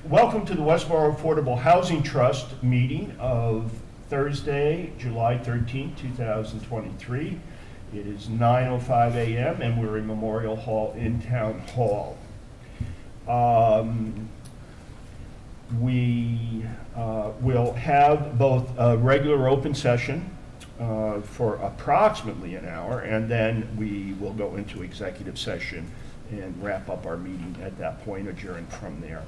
Welcome to the Westborough Affordable Housing Trust meeting of Thursday, July 13, 2023. It is 9:05 a.m. and we're in Memorial Hall in Town Hall. We will have both a regular open session for approximately an hour, and then we will go into executive session and wrap up our meeting at that point, adjourn from there.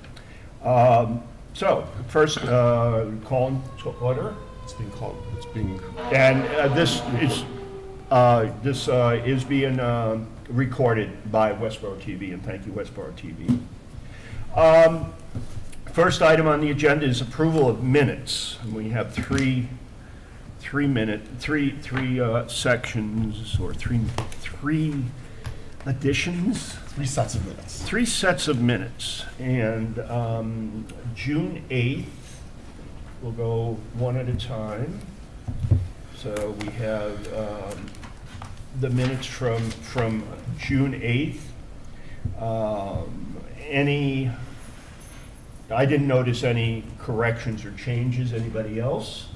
So first, call to order. It's being called. It's being. And this is being recorded by Westborough TV, and thank you, Westborough TV. First item on the agenda is approval of minutes. And we have three sections, or three additions. 3 sets of minutes. 3 sets of minutes, and June 8th, we'll go one at a time. So we have the minutes from June 8th. I didn't notice any corrections or changes. Anybody else?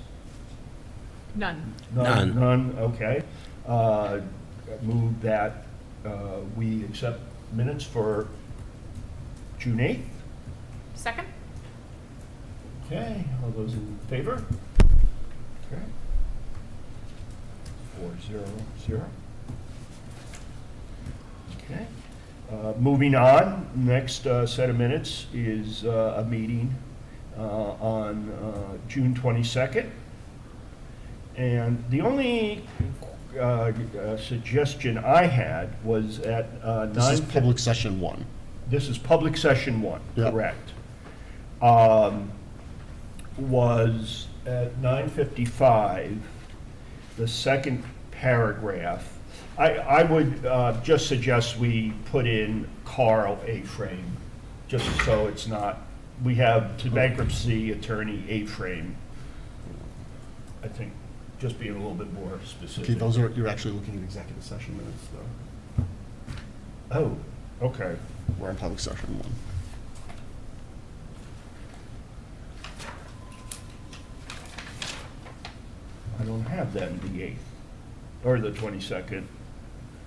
None. None, okay. Move that we accept minutes for June 8th. Second? Okay, all those in favor? Okay. 4-0-0. Okay. Moving on, next set of minutes is a meeting on June 22nd. And the only suggestion I had was at This is public session 1. This is public session 1, Yep. correct. Was at 9:55, the second paragraph. I would just suggest we put in Carl A. Frame, just so it's not, we have to bankruptcy attorney A. Frame. I think just being a little bit more specific. Okay, those are, you're actually looking at executive session minutes, though. Oh, okay. We're in public session 1. I don't have that in the 8th, or the 22nd,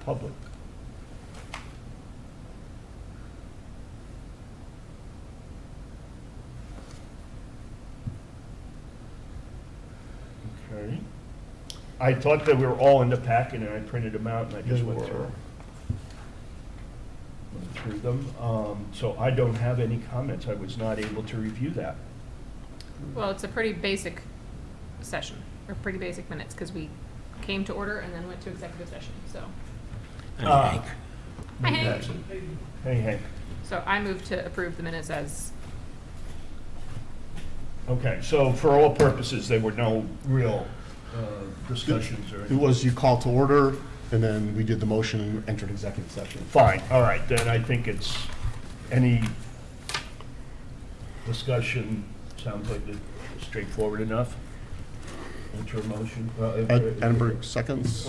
public. Okay. I thought they were all in the packet, and I printed them out, and I just They went were. through them. So I don't have any comments. I was not able to review that. Well, it's a pretty basic session, or pretty basic minutes, because we came to order and then went to executive session, so. Hi, Hi, Hank. Hey, Hank. So I move to approve the minutes as, Okay, so for all purposes, there were no real discussions or It anything? was you called to order, and then we did the motion and entered executive session. Fine, all right, then I think it's, any discussion sounds like it's straightforward enough. Enter a motion. Ed Edinburgh seconds.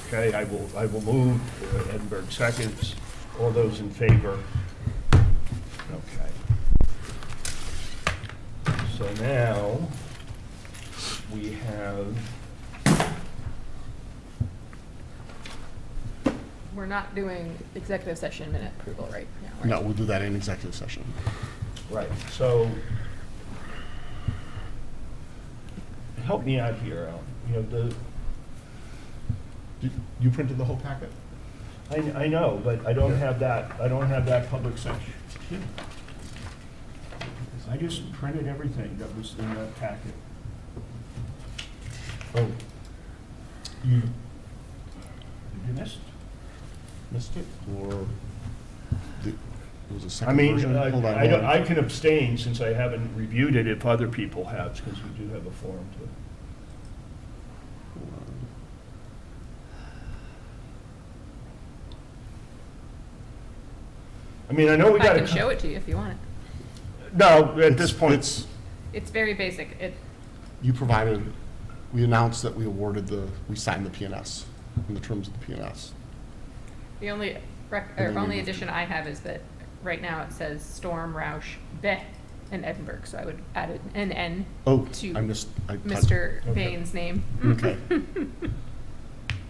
Okay, I will move, Edinburgh seconds. All those in favor? Okay. So now, we have, we're not doing executive session minute approval right now, right? No, we'll do that in executive session. right, so, help me out here, Al. You know, You printed the whole packet? I know, but I don't have that, public section. I just printed everything that was in that packet. Oh. You Did you miss? missed it, or it was a I second mean, version? Hold on, I hold on. I can abstain since I haven't reviewed it if other people have, because we do have a forum to. I mean, I know we got I can show it to you if you want it. No, at this point, It's very basic. You provided, we announced that we signed the PNS, in the terms of the PNS. The only then we only moved addition I have is that right now it says Storm, Roush, Beh, and Edinburgh, so I would add an N Oh, to I missed. Mr. Okay. Bain's name. Okay.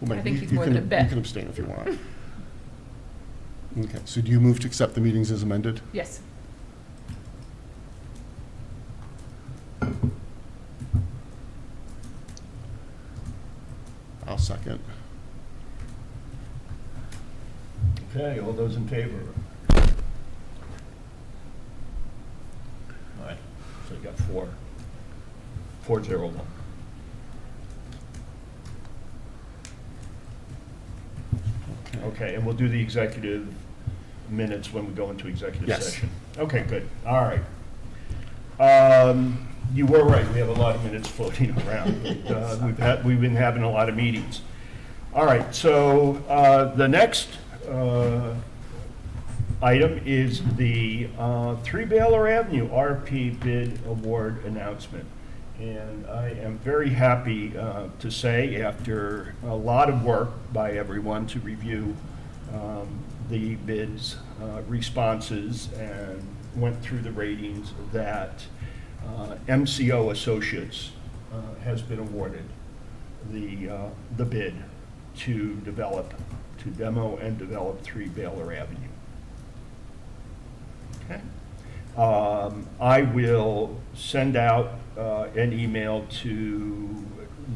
Well, I think you- he's you more can- than a bit. You can abstain if you want. Okay, so do you move to accept the meetings as amended? Yes. I'll second. Okay, all those in favor? All right, so you got 4-0-1. Okay, and we'll do the executive minutes when we go into executive Yes. session. Okay, good, all right. You were right, we have a lot of minutes floating around. We've been having a lot of meetings. All right, so the next item is the 3 Baylor Avenue RFP bid award announcement. And I am very happy to say, after a lot of work by everyone to review the bids, responses, and went through the ratings, that MCO Associates has been awarded the bid to demo and develop 3 Baylor Avenue. Okay. I will send out an email to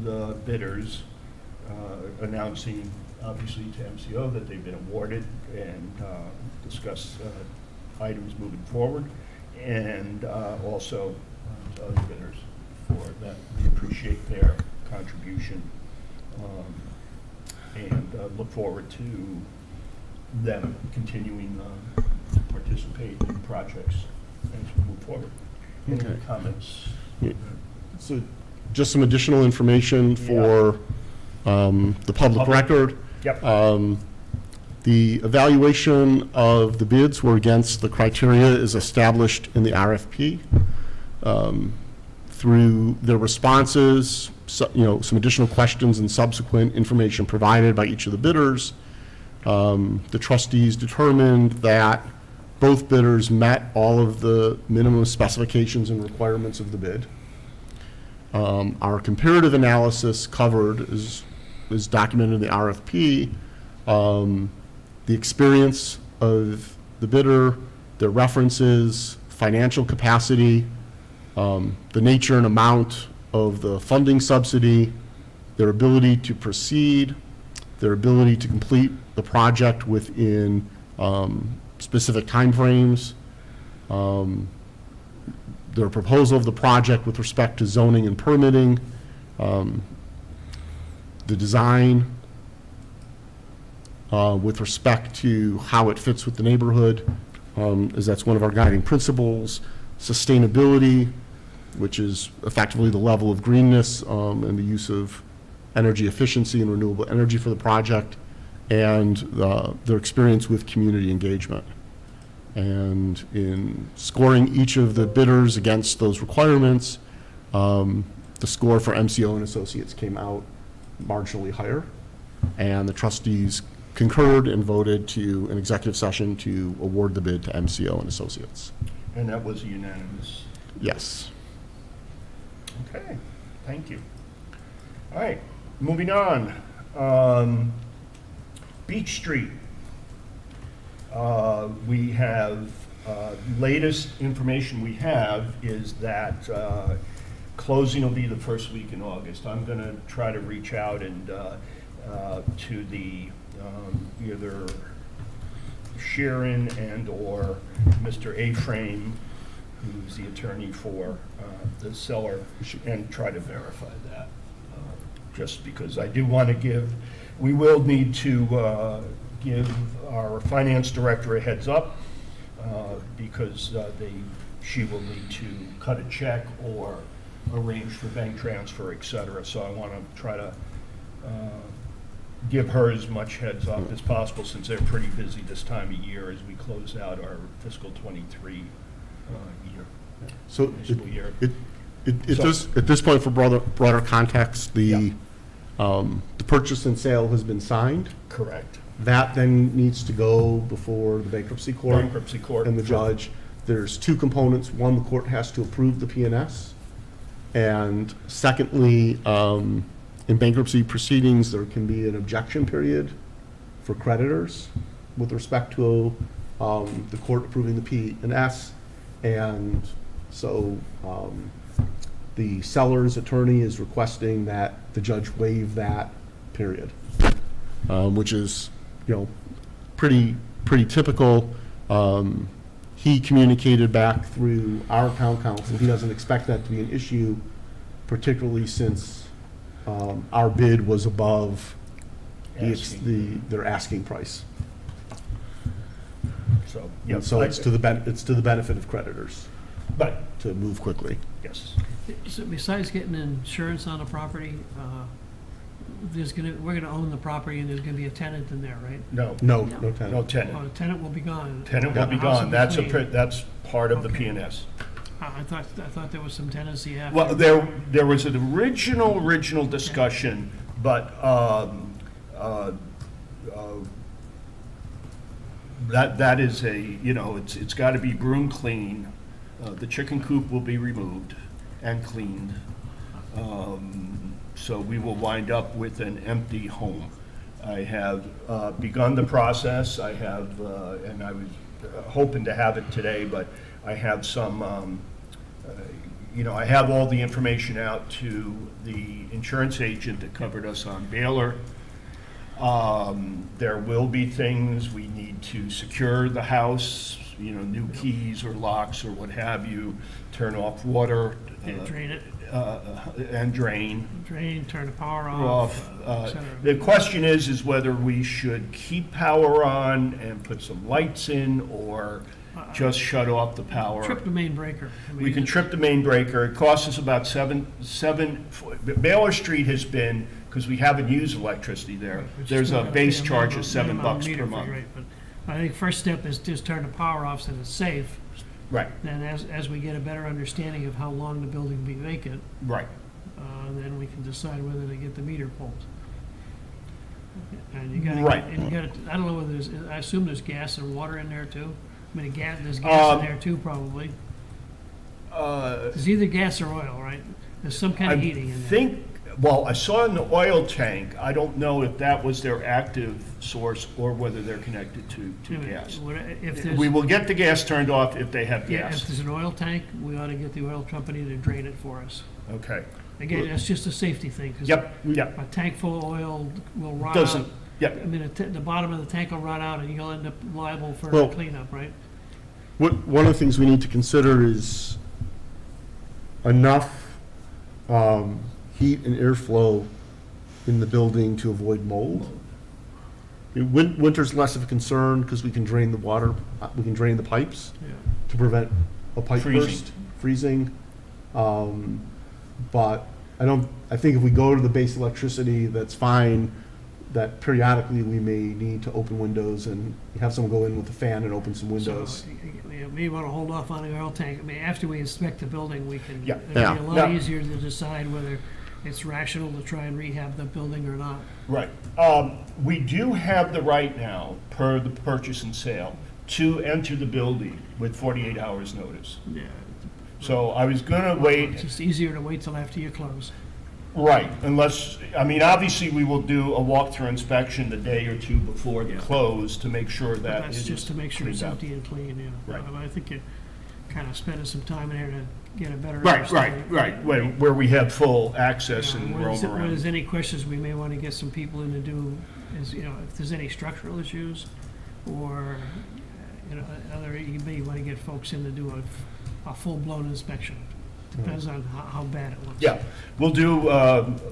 the bidders announcing, obviously, to MCO that they've been awarded, and discuss items moving forward, and also to other bidders for that. We appreciate their contribution, and look forward to them continuing to participate in projects as we move forward. Any Okay. comments? So just some additional information for the public record. Yep. The evaluation of the bids were against the criteria is established in the RFP. Through their responses, some additional questions and subsequent information provided by each of the bidders, the trustees determined that both bidders met all of the minimum specifications and requirements of the bid. Our comparative analysis covered, is documented in the RFP, the experience of the bidder, their references, financial capacity, the nature and amount of the funding subsidy, their ability to proceed, their ability to complete the project within specific timeframes, their proposal of the project with respect to zoning and permitting, the design with respect to how it fits with the neighborhood, as that's one of our guiding principles, sustainability, which is effectively the level of greenness and the use of energy efficiency and renewable energy for the project, and their experience with community engagement. And in scoring each of the bidders against those requirements, the score for MCO and Associates came out marginally higher, and the trustees concurred and voted to an executive session to award the bid to MCO and Associates. And that was unanimous. Yes. Okay, thank you. All right, moving on. Beach Street. We have, latest information we have is that closing will be the first week in August. I'm going to try to reach out and to the either Sharon and/or Mr. A-Frame, who's the attorney for the seller, and try to verify that. Just because I do want to give, we will need to give our finance director a heads up, because she will need to cut a check or arrange for bank transfer, et cetera. So I want to try to give her as much heads up as possible, since they're pretty busy this time of year as we close out our fiscal '23 year. So Fiscal year. it does, at this point, for broader context, the The purchase and sale has been signed. Correct. That then needs to go before the bankruptcy court. Bankruptcy court. And the judge. There's two components. One, the court has to approve the P&S. And secondly, in bankruptcy proceedings, there can be an objection period for creditors with respect to the court approving the P&S. And so the seller's attorney is requesting that the judge waive that period, which is, pretty typical. He communicated back through our town council. He doesn't expect that to be an issue, particularly since our bid was above their asking price. So, And so it's to the benefit of creditors But, to move quickly. yes. So besides getting insurance on the property, we're gonna own the property and there's gonna be a tenant in there, right? No, No No. tenant. no Oh, tenant. the tenant will be gone. Tenant will be The house gone. That's clean. that's part of the Okay. P&S. I thought there was some tenancy after. Well, there was an original discussion, but that is it's got to be broom clean. The chicken coop will be removed and cleaned. So we will wind up with an empty home. I have begun the process. I have, and I was hoping to have it today, but I have some, I have all the information out to the insurance agent that covered us on Baylor. There will be things, we need to secure the house, new keys or locks or what have you, turn off water. Drain it, And drain turn the power off. off, et cetera. The question is whether we should keep power on and put some lights in or just shut off the power. Trip the main breaker. We can trip the main breaker. It costs us about Baylor Street has been, because we haven't used electricity there, there's a base charge of $7 per month. But I think first step is just turn the power off so it's safe. Right, Then as we get a better understanding of how long the building will be vacant, right. then we can decide whether to get the meter pulled. And you gotta, Right. and you gotta, I don't know whether I assume there's gas and water in there too? I mean, there's gas in there too, probably. There's either gas or oil, right? There's some kind of heating in there. Well, I saw in the oil tank, I don't know if that was their active source or whether they're connected to gas. If there's, We will get the gas turned off if they have yeah, if gas. there's an oil tank, we ought to get the oil company to drain it for us. Okay. Again, that's just a safety thing. 'Cause Yep, yep. a tank full of oil will rot Doesn't, out. yep. I mean, the bottom of the tank will rot out and you'll end up liable for Well- cleanup, right? One of the things we need to consider is enough heat and airflow in the building to avoid mold. Winter's less of a concern because we can drain the water, we can drain the pipes Yeah. to prevent a pipe Freezing. burst, freezing. But I think if we go to the base electricity, that's fine, that periodically we may need to open windows and have someone go in with a fan and open some windows. So, you may want to hold off on the oil tank. I mean, after we inspect the building, we can, Yeah. it'll be a lot Yeah. easier to decide whether it's rational to try and rehab the building or not. Right. We do have the right now, per the purchase and sale, to enter the building with 48 hours' notice. Yeah. So I was gonna It's wait, just easier to wait till after you close. right, unless, obviously, we will do a walkthrough inspection the day or two before the Yeah. close to make sure But that that's it just is to make sure it's cleaned up. empty and clean, yeah. Right. I think you're kind of spending some time in there to get a better Right, understanding. where we have full access and When roam there's around. any questions, we may want to get some people in to do, if there's any structural issues, or, you may want to get folks in to do a full-blown inspection. Depends on how bad it looks. Yeah, we'll do,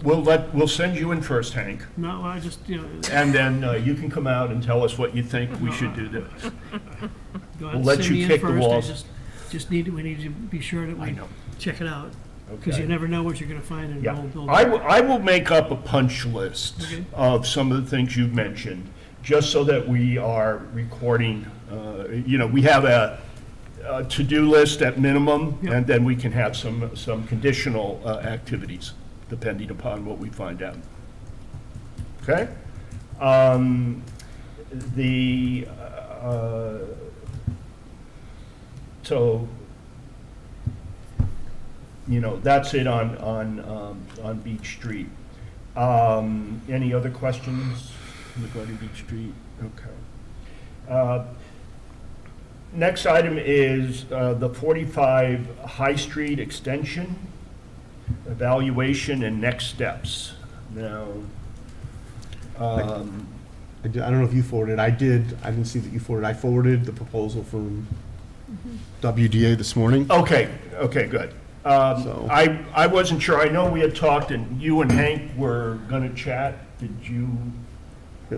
we'll send you in first, Hank, No, I just, and then you can come out and tell us what you think we should do there. go ahead We'll and let send you me in kick the first. I walls. we need to be sure that I we know. check it out, because Okay. you never know what you're going to find in an Yeah, old building. I will make up a punch list Okay. of some of the things you've mentioned, just so that we are recording, we have a to-do list at minimum, Yep. and then we can have some conditional activities, depending upon what we find out. Okay? The, so, that's it on Beach Street. Any other questions regarding Beach Street? Okay. Next item is the 45 High Street extension, evaluation and next steps. Now, I don't know if you forwarded, I didn't see that you forwarded, I forwarded the proposal from WDA this morning. okay, good. So- I wasn't sure, I know we had talked, and you and Hank were gonna chat, did you,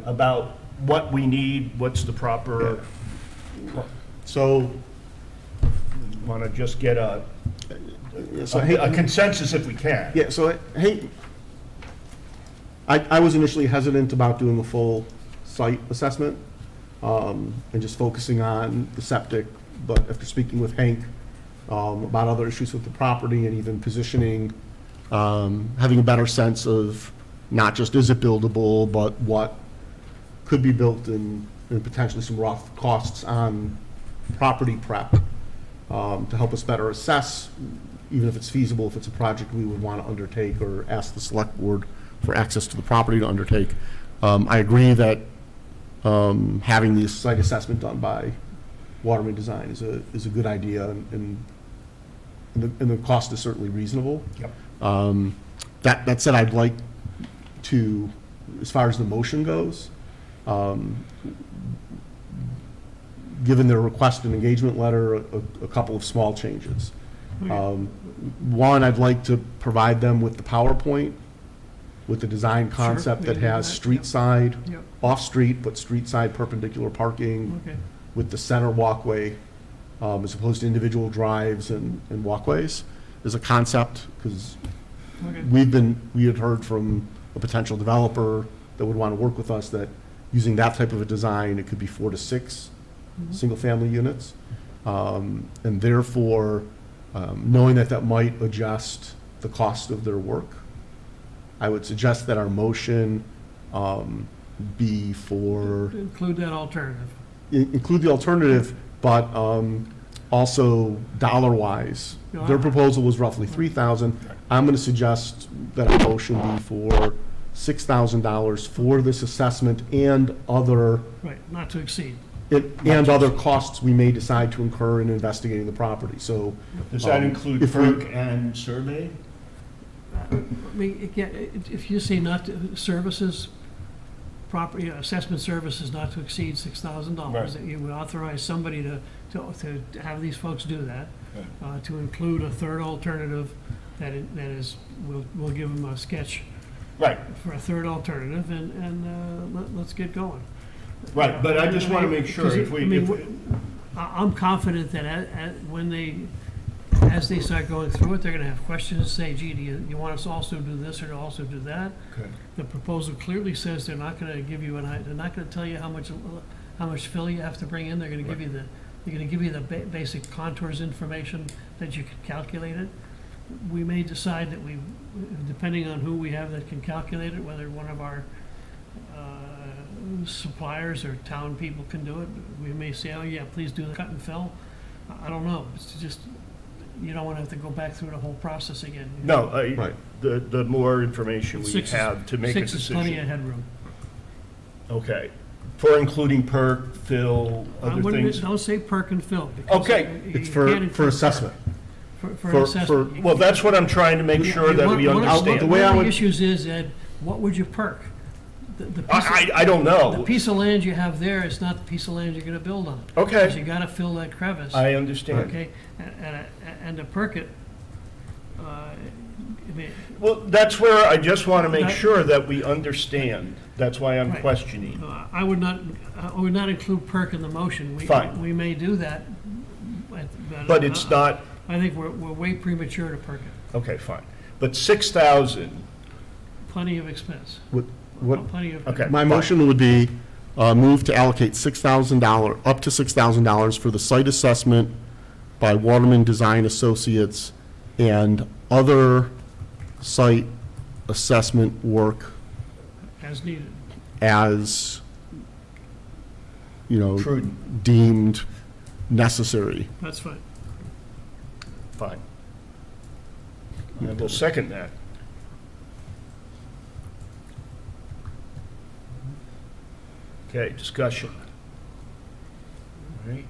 about what we need, what's the proper, So, wanna just get a so hey, consensus if we can? yeah, so hey, I was initially hesitant about doing a full site assessment, and just focusing on the septic, but after speaking with Hank, about other issues with the property and even positioning, having a better sense of not just is it buildable, but what could be built and potentially some rough costs on property prep, to help us better assess, even if it's feasible, if it's a project we would want to undertake or ask the select board for access to the property to undertake. I agree that having the site assessment done by Waterman Design is a good idea, and the cost is certainly reasonable. Yep. That said, I'd like to, as far as the motion goes, given their request and engagement letter, a couple of small changes. One, I'd like to provide them with the PowerPoint with the design concept we that can do has that, street yep. side, Yep. off-street, but street side perpendicular parking Okay, with the center walkway, as opposed to individual drives and walkways, is a concept, because okay. we had heard from a potential developer that would want to work with us that using that type of a design, it could be 4 to 6 single-family units. And therefore, knowing that might adjust the cost of their work, I would suggest that our motion be for, Include that alternative. include the alternative, but also dollar-wise. Yeah. Their proposal was roughly $3,000. I'm going to suggest that our motion be for $6,000 for this assessment and other, Right, not to exceed. and other costs we may decide to incur in investigating the property. So Does that include if we- perk and survey? I mean, again, if you say not to, services, property, assessment services not to exceed $6,000, Right. that you would authorize somebody to have these folks do that, to include a third alternative that is, we'll give them a sketch Right, for a third alternative, and let's get going. right, but I just want to make sure if we, I'm confident that as they start going through it, they're gonna have questions and say, gee, do you want us to also do this or to also do that? Okay. The proposal clearly says they're not gonna give you they're not gonna tell you how much fill you have to bring in, they're gonna give you the basic contours information that you can calculate it. We may decide that depending on who we have that can calculate it, whether one of our suppliers or town people can do it, we may say, oh yeah, please do the cut and fill. I don't know, it's just, you don't wanna have to go back through the whole process again. no, Right. the more information we Six is- have to make a Six is plenty of decision. headroom. Okay, for including perk, fill, other things? Don't say perk and fill. because Okay. you it's can't for include assessment. perk. For for- assessment. Well, that's what I'm trying to make sure that we One of understand. the way I the would- issues is, Ed, what would you perk? The piece of- I don't The know. piece of land you have there is not the piece of land you're gonna build on. Okay. Because you gotta fill that crevice. I understand. Okay, and to perk it, I mean, Well, that's where I just want to make That- sure that we understand. That's why I'm Right. questioning. I would not include perk in the motion. Fine. We may do that. But it's not, I think we're way premature to perk it. okay, fine. But 6,000, Plenty of expense. What, Plenty of. Okay. my motion would be, move to allocate $6,000, up to $6,000 for the site assessment by Waterman Design Associates and other site assessment work As needed. as, Prudent. deemed necessary. That's fine. Fine. I will second that. Okay, discussion. All right.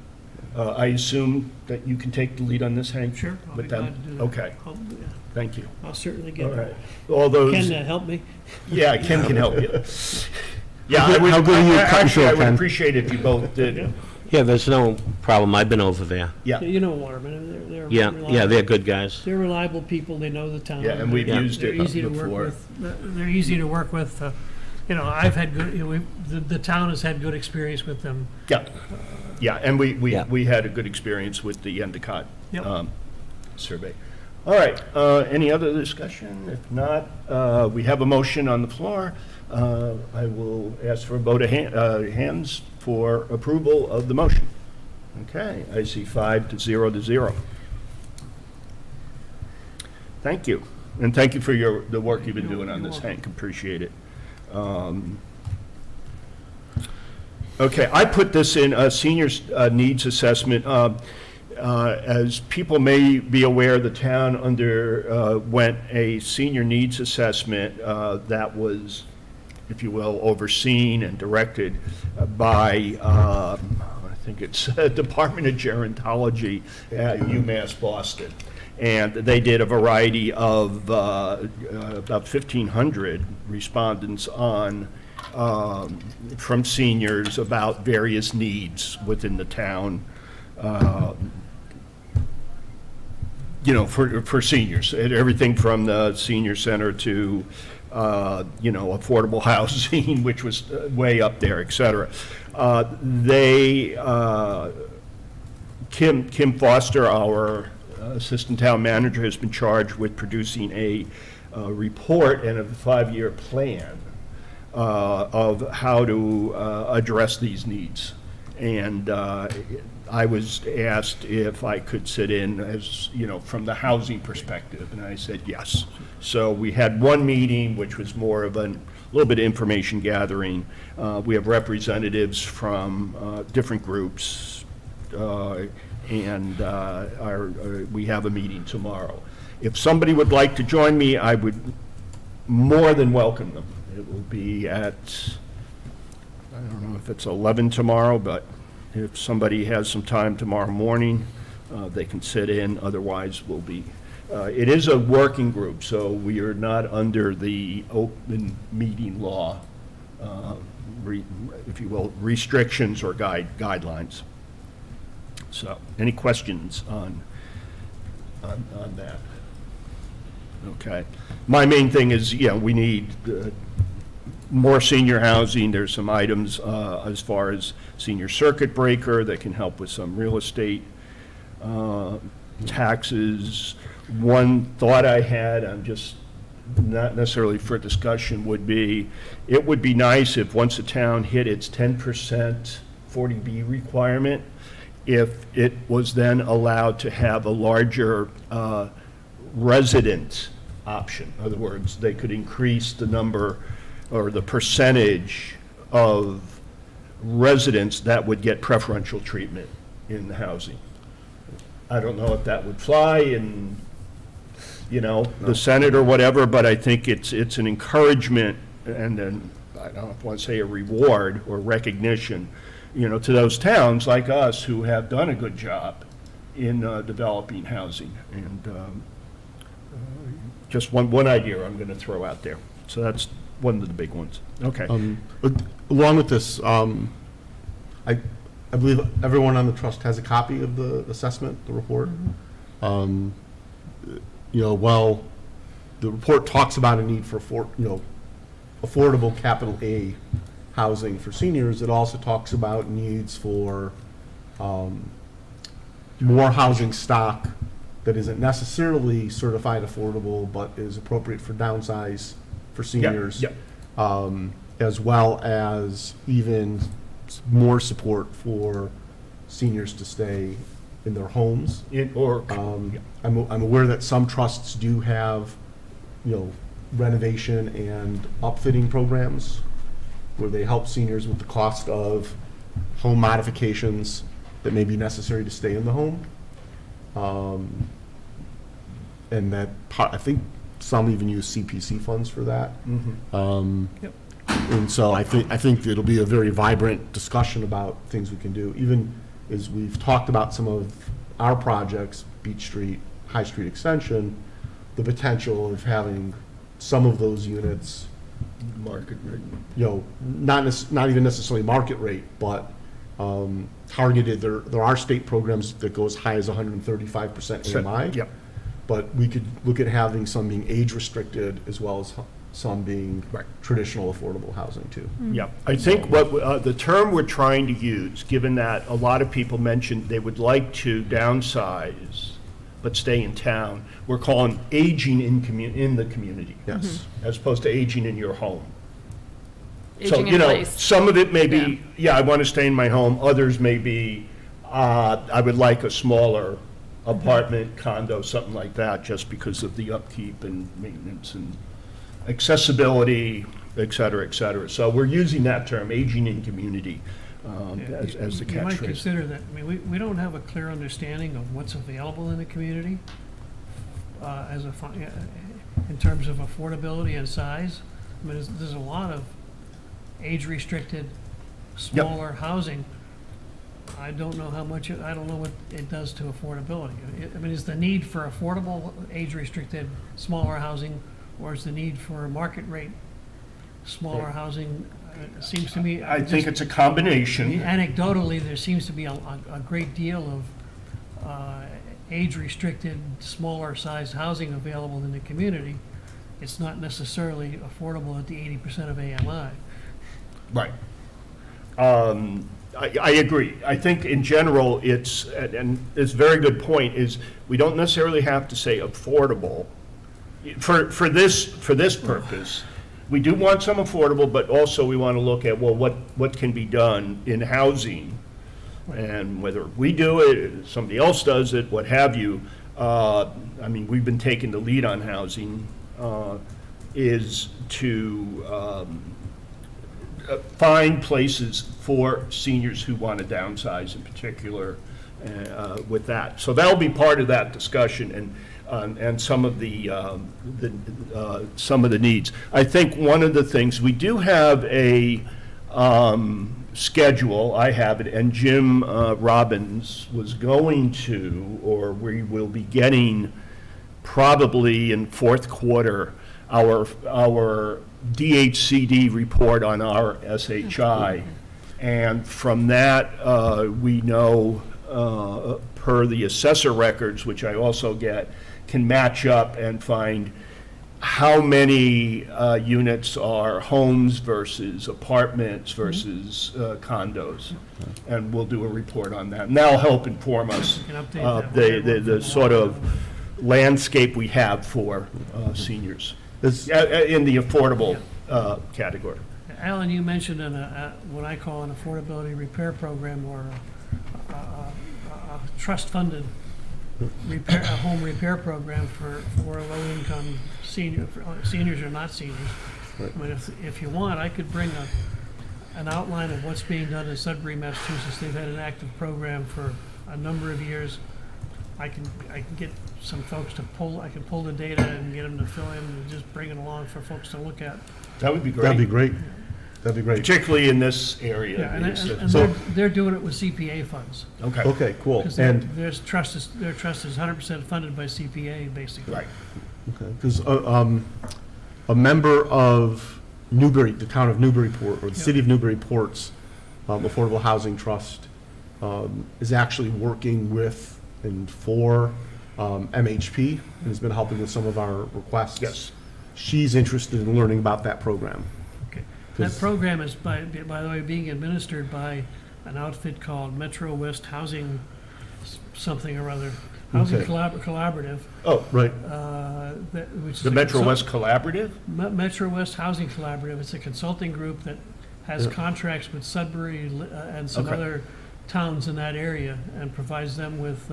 I assume that you can take the lead on this, Hank? Sure, I'll be With them? glad to do that. Okay, Yeah, thank you. I'll certainly All get right. All those, Ken to help me. yeah, Ken can help you. Yeah, How good- I would, how good are you at cutting actually, I short, would Ken? appreciate it if you both Yeah. did. Yeah, there's no problem. I've been over there. Yeah, You know Waterman, they're Yeah, reliable. they're good guys. They're reliable people, they know the town. yeah, and we've Yeah. used They're it easy to work before. with. They're easy to work with. I've had good, the town has had good experience with them. Yeah, yeah, and Yeah. we had a good experience with the Endicott Yep. survey. All right, any other discussion? If not, we have a motion on the floor. I will ask for a vote of hands for approval of the motion. Okay, I see 5 to 0 to 0. Thank you, and thank you for the work you've been doing on this, Hank, appreciate it. Okay, I put this in a seniors' needs assessment. As people may be aware, the town underwent a senior needs assessment that was, if you will, overseen and directed by, I think it's Department of Gerontology at UMass Boston. And they did a variety of, about 1,500 respondents from seniors about various needs within the town, for seniors. Everything from the senior center to, affordable housing, which was way up there, et cetera. Kim Foster, our assistant town manager, has been charged with producing a report and a 5-year plan of how to address these needs. And I was asked if I could sit in as, from the housing perspective, and I said yes. So we had one meeting, which was more of a little bit of information gathering. We have representatives from different groups, and we have a meeting tomorrow. If somebody would like to join me, I would more than welcome them. It will be at, I don't know if it's 11 tomorrow, but if somebody has some time tomorrow morning, they can sit in. Otherwise, we'll be, it is a working group, so we are not under the open meeting law, if you will, restrictions or guidelines. So, any questions on that? Okay. My main thing is, we need more senior housing. There's some items as far as senior circuit breaker that can help with some real estate taxes. One thought I had, I'm just not necessarily for discussion, would be, it would be nice if once a town hit its 10% 40B requirement, if it was then allowed to have a larger resident option. In other words, they could increase the number or the percentage of residents that would get preferential treatment in the housing. I don't know if that would fly in, the Senate or whatever, but I think it's an encouragement and then, I don't know if I want to say a reward or recognition, to those towns like us who have done a good job in developing housing. And just one idea I'm going to throw out there. So that's one of the big ones. Okay. Along with this, I believe everyone on the trust has a copy of the assessment, the report. While the report talks about a need for affordable capital A housing for seniors, it also talks about needs for more housing stock that isn't necessarily certified affordable, but is appropriate for downsize for seniors. Yeah. As well as even more support for seniors to stay in their homes. I'm aware that some trusts do have, renovation and upfitting programs where they help seniors with the cost of home modifications that may be necessary to stay in the home. And that, I think some even use CPC funds for that. Yep. And so I think it'll be a very vibrant discussion about things we can do, even as we've talked about some of our projects, Beach Street, High Street Extension, the potential of having some of those units, Market rate. you know, not even necessarily market rate, but targeted. There are state programs that go as high as 135% AMI. Yep. But we could look at having some being age-restricted as well as some being Right. traditional affordable housing too. Yeah, I think what, the term we're trying to use, given that a lot of people mentioned they would like to downsize but stay in town, we're calling aging in the community, Yes. as opposed to aging in your home. So, Aging you in know, place. some of it may Yeah. be, yeah, I want to stay in my home, others may be, I would like a smaller apartment, condo, something like that, just because of the upkeep and maintenance and accessibility, et cetera, et cetera. So we're using that term, aging in community, as the You might catchphrase. consider that, I mean, we don't have a clear understanding of what's available in the community in terms of affordability and size. I mean, there's a lot of age-restricted, smaller housing. I don't know how much, I don't know what it does to affordability. I mean, is the need for affordable, age-restricted, smaller housing, or is the need for market rate, smaller housing? It seems to me. I think it's a combination. Anecdotally, there seems to be a great deal of age-restricted, smaller-sized housing available in the community. It's not necessarily affordable at the 80% of AMI. Right. I agree. I think in general, it's, and it's a very good point, is we don't necessarily have to say affordable. For this purpose, we do want some affordable, but also we want to look at, well, what can be done in housing? And whether we do it, somebody else does it, what have you. I mean, we've been taking the lead on housing, is to find places for seniors who want to downsize in particular with that. So that'll be part of that discussion and some of the needs. I think one of the things, we do have a schedule, I have it, and Jim Robbins was going to, or we will be getting probably in fourth quarter, our DHCD report on our SHI. And from that, we know, per the assessor records, which I also get, can match up and find how many units are homes versus apartments versus condos. And we'll do a report on that. And that'll help inform us You can update that. the sort of landscape we have for seniors in the affordable category. Alan, you mentioned what I call an affordability repair program, or a trust-funded a home repair program for low-income seniors or not seniors. Right. I mean, if you want, I could bring an outline of what's being done in Sudbury, Massachusetts. They've had an active program for a number of years. I can get some folks to pull the data and get them to fill in and just bring it along for folks to look at. That would be great. That'd be great. That'd be great. Particularly in this area. Yeah, and So- they're doing it with CPA funds. Okay. Okay, cool. Because And, their trust is 100% funded by CPA, basically. Right. okay, because a member of Newbury, the town of Newburyport, or the city of Newburyport's Affordable Housing Trust is actually working with and for MHP, and has been helping with some of our requests. Yes. She's interested in learning about that program. Okay. That 'Cause- program is, by the way, being administered by an outfit called Metro West Housing something or other, Housing Okay. Collaborative, Oh, Right, which is the a Metro consult- West Collaborative? Metro West Housing Collaborative. It's a consulting group that has Yeah. contracts with Sudbury and some Okay. other towns in that area, and provides them with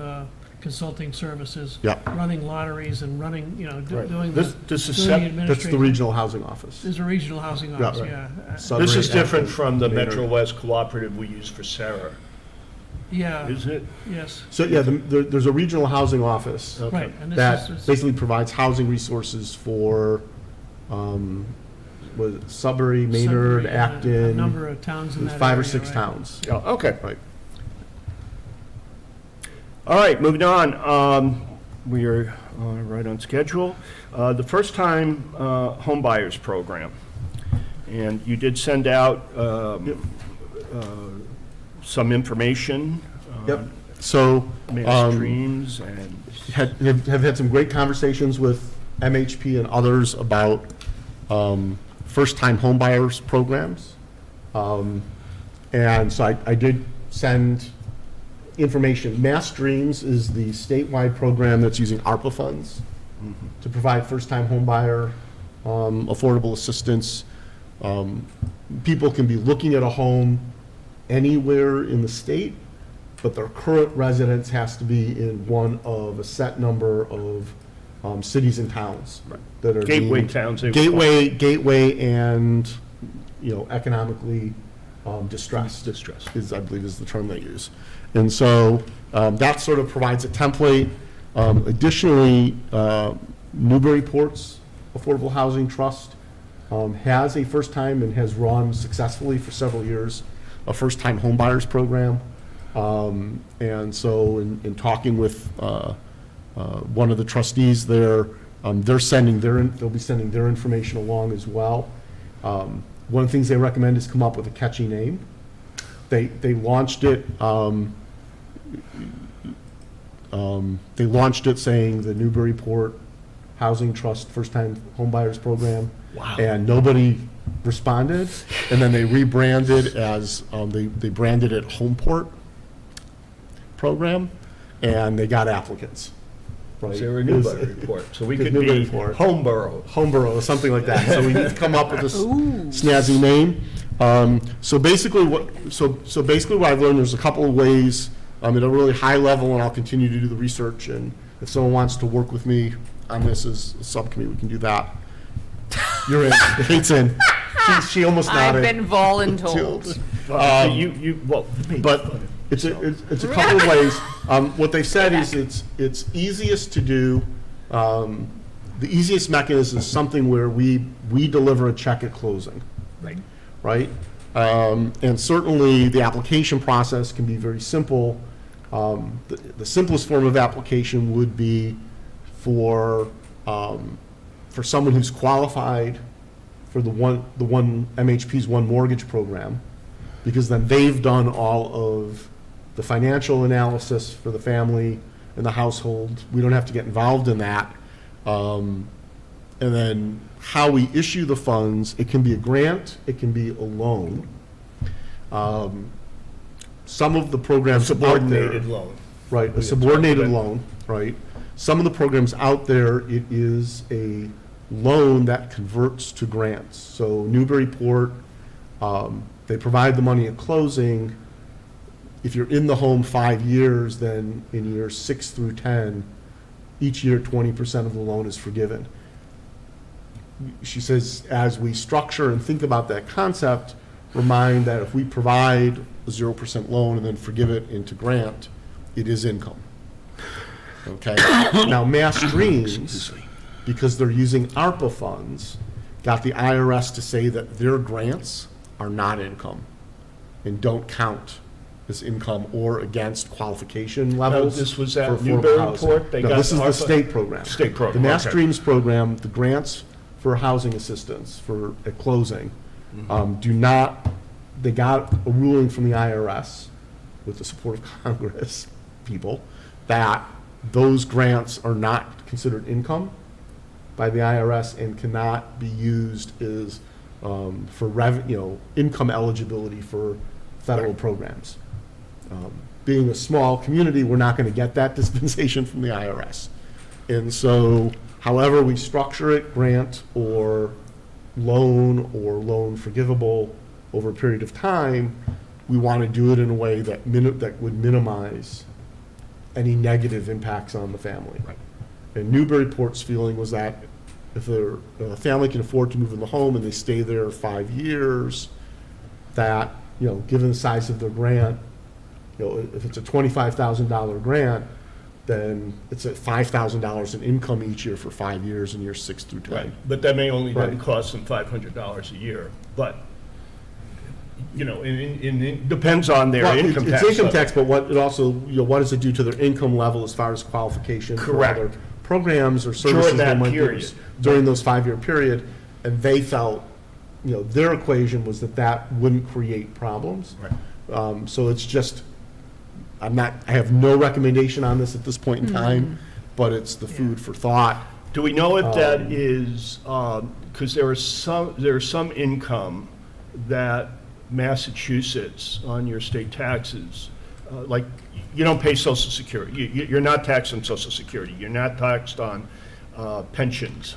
consulting services. Yeah. Running lotteries and running, you know, Right. doing This the, is doing sep- the That's the administrative. regional housing office. There's a regional housing office, right. yeah. This is different Acton, from the Maynard. Metro West Cooperative we use for Sarah, Yeah, isn't it? yes, So, yeah, there's a regional housing office Okay. right, and that this is, basically provides housing resources for, was it Sudbury, Maynard, Sudbury, a Acton, number of towns in that area. 5 or 6 right? towns. Yeah, okay. Right. All right, moving on. We are right on schedule. The first-time home buyers program. And you did send out some information. Yep. So, Mass Streams and, have had some great conversations with MHP and others about first-time homebuyers programs. And so I did send information. Mass Streams is the statewide program that's using ARPA funds to provide first-time homebuyer affordable assistance. People can be looking at a home anywhere in the state, but their current residence has to be in one of a set number of cities and towns that are gateway deemed- towns. they would call it. Gateway and, economically distressed. Distress. I believe is the term they use. And so that sort of provides a template. Additionally, Newburyport's Affordable Housing Trust has a first-time and has run successfully for several years a first-time homebuyers program. And so in talking with one of the trustees there, they'll be sending their information along as well. One of the things they recommend is come up with a catchy name. They launched it saying the Newburyport Housing Trust First-Time Homebuyers Program. Wow. And nobody responded. And then they rebranded as, they branded it Homeport Program, and they got applicants. Right? They're a Newbury report, so we Because could be Newburyport. Homeboro. Homeboro, or something like that. So we need to come up with this snazzy name. So basically what I've learned, there's a couple of ways, at a really high level, and I'll continue to do the research, and if someone wants to work with me on this as a subcommittee, we can do that. You're in, Kate's in. She almost I've nodded. been voluntold. But it's a couple of ways. What they said is it's easiest to do, the easiest mechanism is something where we deliver a check at closing. Right. Right? And certainly, the application process can be very simple. The simplest form of application would be for someone who's qualified for the one MHP's One Mortgage program, because then they've done all of the financial analysis for the family and the household. We don't have to get involved in that. And then how we issue the funds, it can be a grant, it can be a loan. Some of the programs out there. Subordinated loan. Right, We a can subordinated talk about loan, right. Some of the programs out there, it is a loan that converts to grants. So Newburyport, they provide the money at closing. If you're in the home 5 years, then in years 6 through 10, each year 20% of the loan is forgiven. She says, as we structure and think about that concept, remind that if we provide a 0% loan and then forgive it into grant, it is income. Okay? Now, Mass Streams, because they're using ARPA funds, got the IRS to say that their grants are not income and don't count as income or against qualification levels. this was for at affordable Newburyport? housing. They No, got this is the ARPA? state program. State program, The Mass okay. Streams program, the grants for housing assistance at closing, do not, they got a ruling from the IRS with the support of Congress people, that those grants are not considered income by the IRS and cannot be used as, income eligibility for federal programs. Being a small community, we're not going to get that dispensation from the IRS. And so, however we structure it, grant or loan forgivable over a period of time, we want to do it in a way that would minimize any negative impacts on the family. Right. And Newburyport's feeling was that if a family can afford to move in the home and they stay there 5 years, that, given the size of their grant, if it's a $25,000 grant, then it's at $5,000 in income each year for 5 years in years 6 through 10. Right, but that may only then Right. cost them $500 a year, but, it depends on their Well, income tax. It's income level. tax, but what it also, what does it do to their income level as far as qualification for Correct. other programs or During services they that might period. use during those 5-year period? And they felt, their equation was that wouldn't create problems. Right. So it's just, I have no recommendation on this at this point in time, but it's the food for thought. Do we know if that is, because there is some income that Massachusetts on your state taxes, like, you don't pay Social Security. You're not taxed on Social Security. You're not taxed on pensions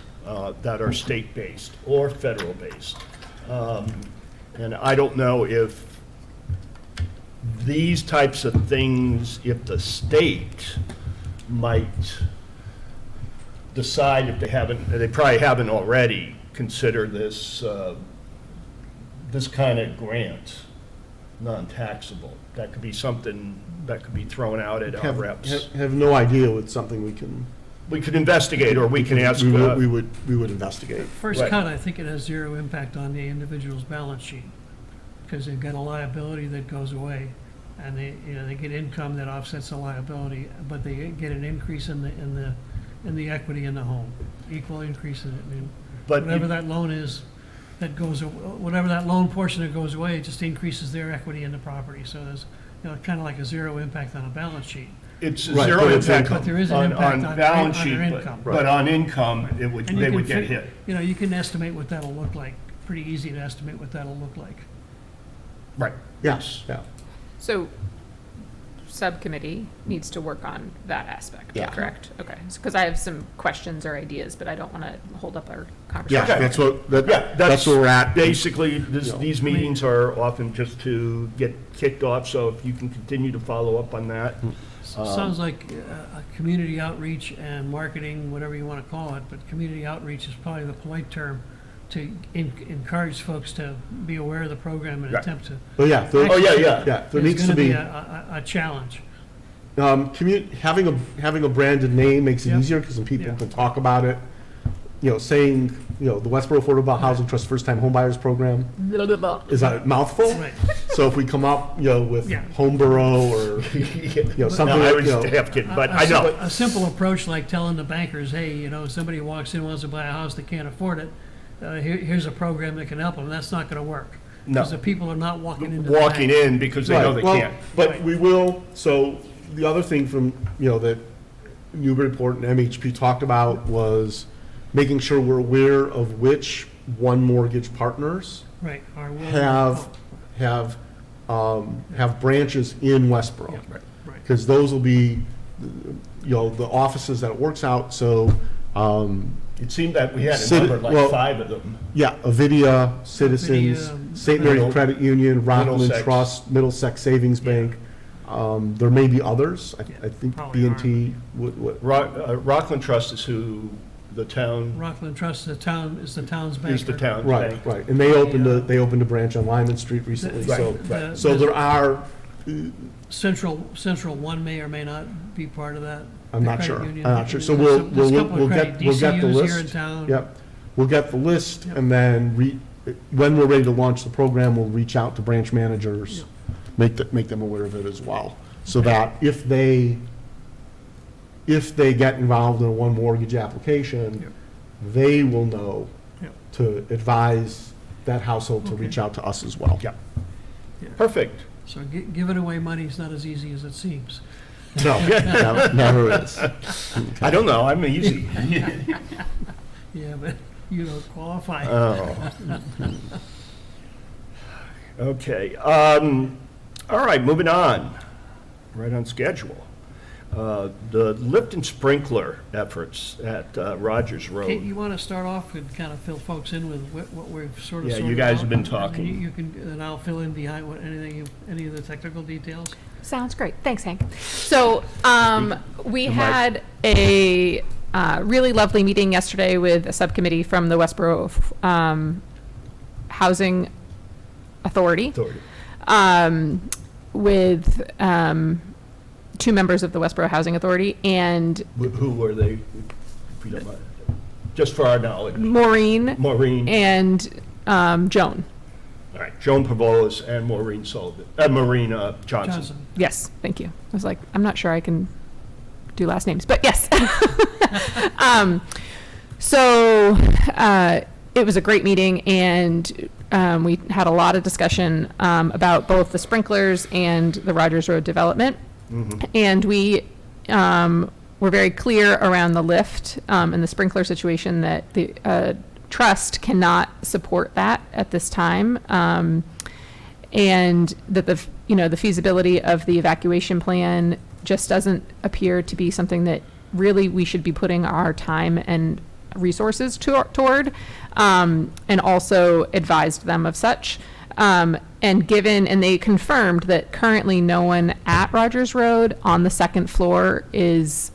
that are state-based or federal-based. And I don't know if these types of things, if the state might decide, if they probably haven't already, consider this, this kind of grant non-taxable. That could be something that could be thrown out at our reps. Have no idea. It's something we can. We could investigate, or we can ask. We would investigate. First Right. cut, I think it has zero impact on the individual's balance sheet, because they've got a liability that goes away, and they get income that offsets the liability, but they get an increase in the equity in the home, equal increase in it. I mean, But whatever that loan is, whatever that loan portion that goes away, it just increases their equity in the property. So there's, kind of like a zero impact on a balance sheet. It's Right, zero but it's impact income. But there is an on impact on balance their sheet, income. but on income, they would And you can get fi- hit. You can estimate what that'll look like. Pretty easy to estimate what that'll look like. Right. Yes, yeah. So, subcommittee needs to work on that aspect, Yeah. correct? Okay, because I have some questions or ideas, but I don't want to hold up our Yeah, conversation. that's where we're at. Basically, know. these meetings are often just to get kicked off, so if you can continue to follow up on that. Sounds like a community outreach and marketing, whatever you want to call it, but community outreach is probably the polite term to encourage folks to be aware of the program and Right. attempt to. But yeah, there, Oh, yeah. yeah, there It's needs to gonna be, a challenge. having a branded name makes it Yeah. easier because then people Yeah. can talk about it. Saying, the Westborough Affordable Housing Trust First Time Homebuyers Program is a mouthful. Right. So if we come up, with Yeah. Homeborough or, something No, I like, was half kidding, but I know. A simple approach like telling the bankers, hey, somebody walks in, wants to buy a house, they can't afford it, here's a program that can help them. That's not going to work. No. Because the people are not walking into the Walking bank. in because they know Right, they well, can't. But we will, so the other thing from, that Newburyport and MHP talked about was making sure we're aware of which one mortgage partners Right. have branches in Westboro. Yeah. Right. Because those will be, the offices that it works out, so, It seemed that we had a Citi- number, well- like 5 of them. yeah, Avidia, Citizens, Avidia, St. Mary's Middle- Credit Union, Rockland Middlesex. Trust, Middlesex Savings Bank. There may be others. I think probably B&T would, Rockland Trust is who the town, Rockland Trust, is the town's bank. is the town's right, bank. right. And they opened a branch on Lyman Street recently, The- so, Right. so there are, Central One may or may not be part of that. I'm the not credit sure. I'm union. not sure. So There's we'll a couple of credit get the DCUs here in list. town. Yep. We'll get the list Yep. and then when we're ready to launch the program, we'll reach out to branch managers, make them aware of it as well. So that if they get involved in a one mortgage application, Yep. they will know Yep. to advise that household to Okay. reach out to us as well. Yeah. Yeah. Perfect. So giving away money is not as easy as it seems. No, never is. I don't know, I'm easy. Yeah, but you don't qualify. Oh. Okay, all right, moving on, right on schedule. The lift and sprinkler efforts at Rogers Kate, Road. you want to start off and kind of fill folks in with what we've sort of Yeah, you sorted guys out? have been And then talking. You can, and I'll fill in behind any of the technical details. Sounds great. Thanks, Hank. So we The mic. had a really lovely meeting yesterday with a subcommittee from the Westborough Housing Authority, with two members of the Westborough Housing Authority, and Who were they, if you don't mind? Just for our knowledge. Maureen Maureen, and Joan. all right, Joan Pavolis and Maureen Sullivan, Maureen Johnson. Johnson. Yes, thank you. I was like, I'm not sure I can do last names, but yes. So it was a great meeting, and we had a lot of discussion about both the sprinklers and the Rogers Road development. And we were very clear around the lift and the sprinkler situation, that the trust cannot support that at this time. And that the feasibility of the evacuation plan just doesn't appear to be something that really we should be putting our time and resources toward, and also advised them of such. And they confirmed that currently no one at Rogers Road on the second floor is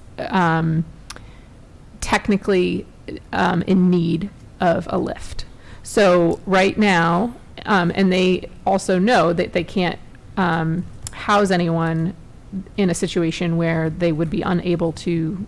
technically in need of a lift. So right now, and they also know that they can't house anyone in a situation where they would be unable to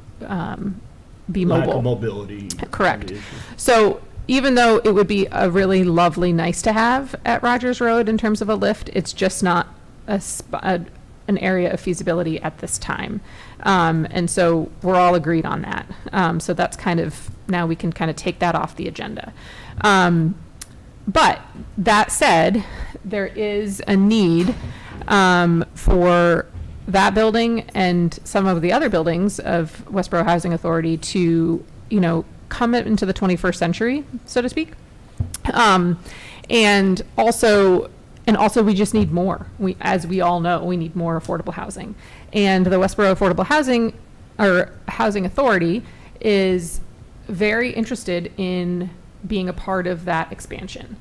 be Lack mobile. of mobility. Correct. issue. So even though it would be a really lovely, nice to have at Rogers Road in terms of a lift, it's just not an area of feasibility at this time. And so we're all agreed on that. So that's kind of, now we can kind of take that off the agenda. But that said, there is a need for that building and some of the other buildings of Westborough Housing Authority to, come into the 21st century, so to speak. And also we just need more. As we all know, we need more affordable housing. And the Westborough Affordable Housing Authority is very interested in being a part of that expansion.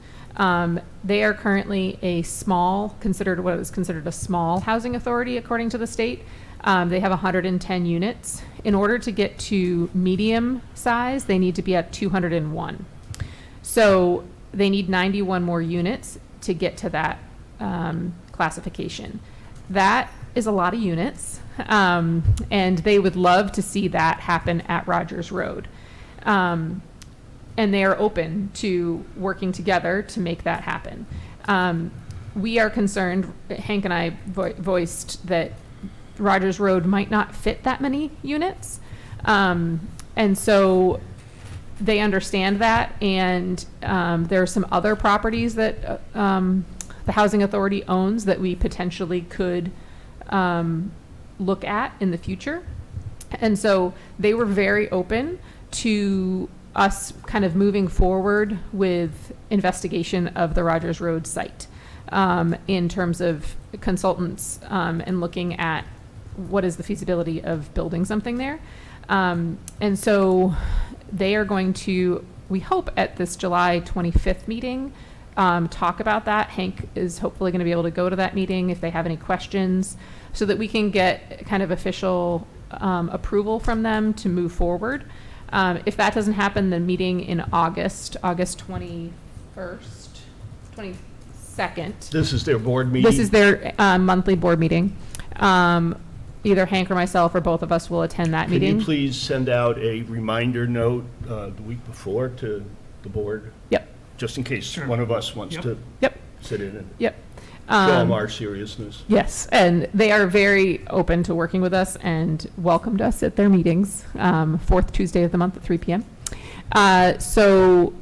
They are currently what is considered a small housing authority according to the state. They have 110 units. In order to get to medium size, they need to be at 201. So they need 91 more units to get to that classification. That is a lot of units, and they would love to see that happen at Rogers Road. And they are open to working together to make that happen. We are concerned, Hank and I voiced that Rogers Road might not fit that many units. And so they understand that, and there are some other properties that the Housing Authority owns that we potentially could look at in the future. And so they were very open to us kind of moving forward with investigation of the Rogers Road site in terms of consultants and looking at what is the feasibility of building something there. And so they are going to, we hope at this July 25th meeting, talk about that. Hank is hopefully going to be able to go to that meeting if they have any questions, so that we can get kind of official approval from them to move forward. If that doesn't happen, the meeting in August 21st, 22nd. This is their board meeting? This is their monthly board meeting. Either Hank or myself or both of us will attend that Can meeting. you please send out a reminder note the week before to the board? Yep, Just in case Sure. one of us wants Yep. to yep, sit in and yep. show them our seriousness. Yes, and they are very open to working with us and welcomed us at their meetings, fourth Tuesday of the month at 3 p.m. So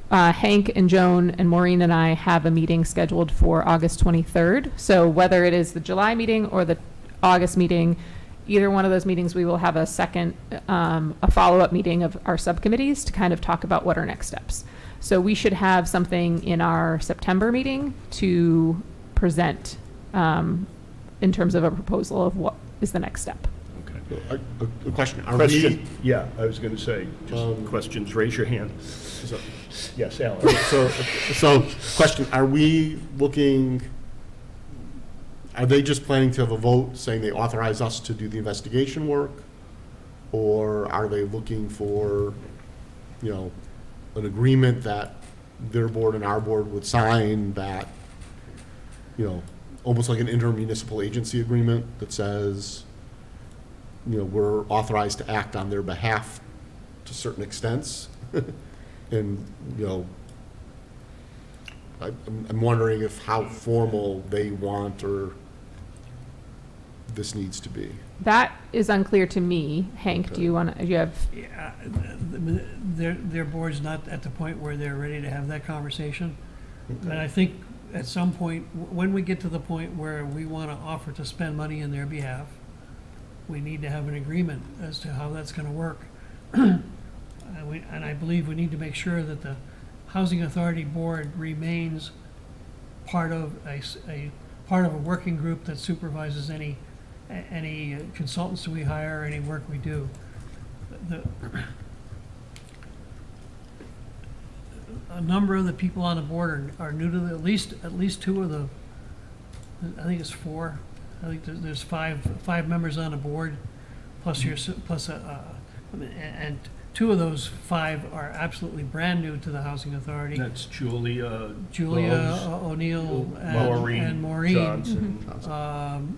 Hank and Joan and Maureen and I have a meeting scheduled for August 23rd. So whether it is the July meeting or the August meeting, either one of those meetings, we will have a second, a follow-up meeting of our subcommittees to kind of talk about what are next steps. So we should have something in our September meeting to present in terms of a proposal of what is the next step. Okay. A question, are we, Question, yeah, I was going to say, Um, just questions, raise your hand. so, Yes, Alan. so, question, are we looking, are they just planning to have a vote saying they authorize us to do the investigation work? Or are they looking for, an agreement that their board and our board would sign that, almost like an intermunicipal agency agreement that says, we're authorized to act on their behalf to certain extents? And, I'm wondering how formal they want or this needs to be. That is unclear to me. Hank, do you have, Yeah, their board's not at the point where they're ready to have that conversation. And I think at some point, when we get to the point where we want to offer to spend money in their behalf, we need to have an agreement as to how that's going to work. And I believe we need to make sure that the Housing Authority Board remains part of a working group that supervises any consultants we hire, any work we do. A number of the people on the board are new to at least two of the, I think it's four. I think there's five members on the board, and two of those five are absolutely brand new to the Housing Authority. That's Julia. O'Neill and Maureen. Johnson.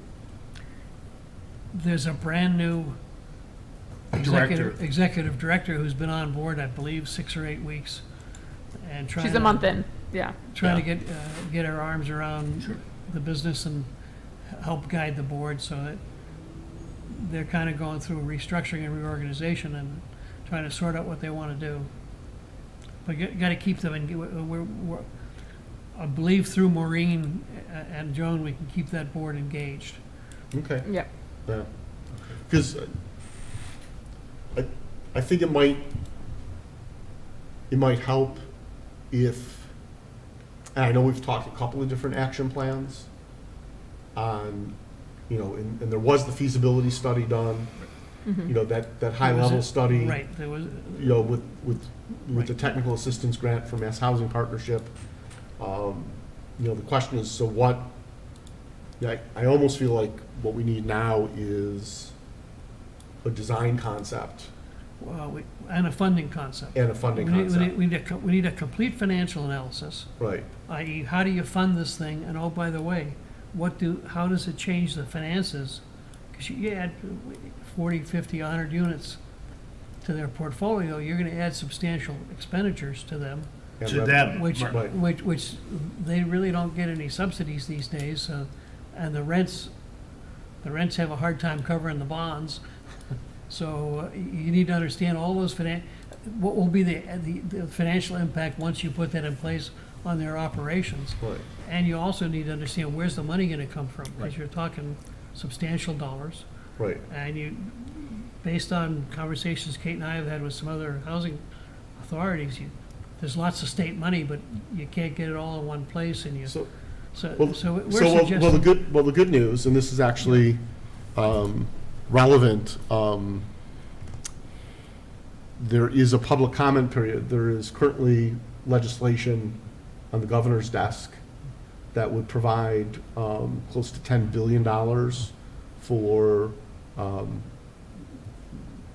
There's a brand new executive director who's been on board, I believe, 6 or 8 weeks, and trying. she's a month in, yeah. Trying to get her arms around the business and help guide the board, so that they're kind of going through a restructuring and reorganization and trying to sort out what they want to do. But you got to keep them in. I believe through Maureen and Joan, we can keep that board engaged. Okay. Yep. Yeah. Because I think it might help if, and I know we've talked a couple of different action plans on, and there was the feasibility study done, that high level study. Right, there was. With the technical assistance grant for Mass Housing Partnership. The question is, so what, I almost feel like what we need now is a design concept Well, and a funding concept. and a funding concept. We need a complete financial analysis, Right, i.e. how do you fund this thing? And oh, by the way, how does it change the finances? Because you add 40, 50, 100 units to their portfolio, you're going to add substantial expenditures to them, and To revenue. them. Right. which they really don't get any subsidies these days, and the rents have a hard time covering the bonds. So you need to understand all those what will be the financial impact once you put that in place on their operations. Right. And you also need to understand where's the money going to come from, because Right. you're talking substantial dollars. Right. And based on conversations Kate and I have had with some other housing authorities, there's lots of state money, but you can't get it all in one place, and So, so well, we're the suggesting. good news, and this is actually relevant. There is a public comment period. There is currently legislation on the governor's desk that would provide close to $10 billion for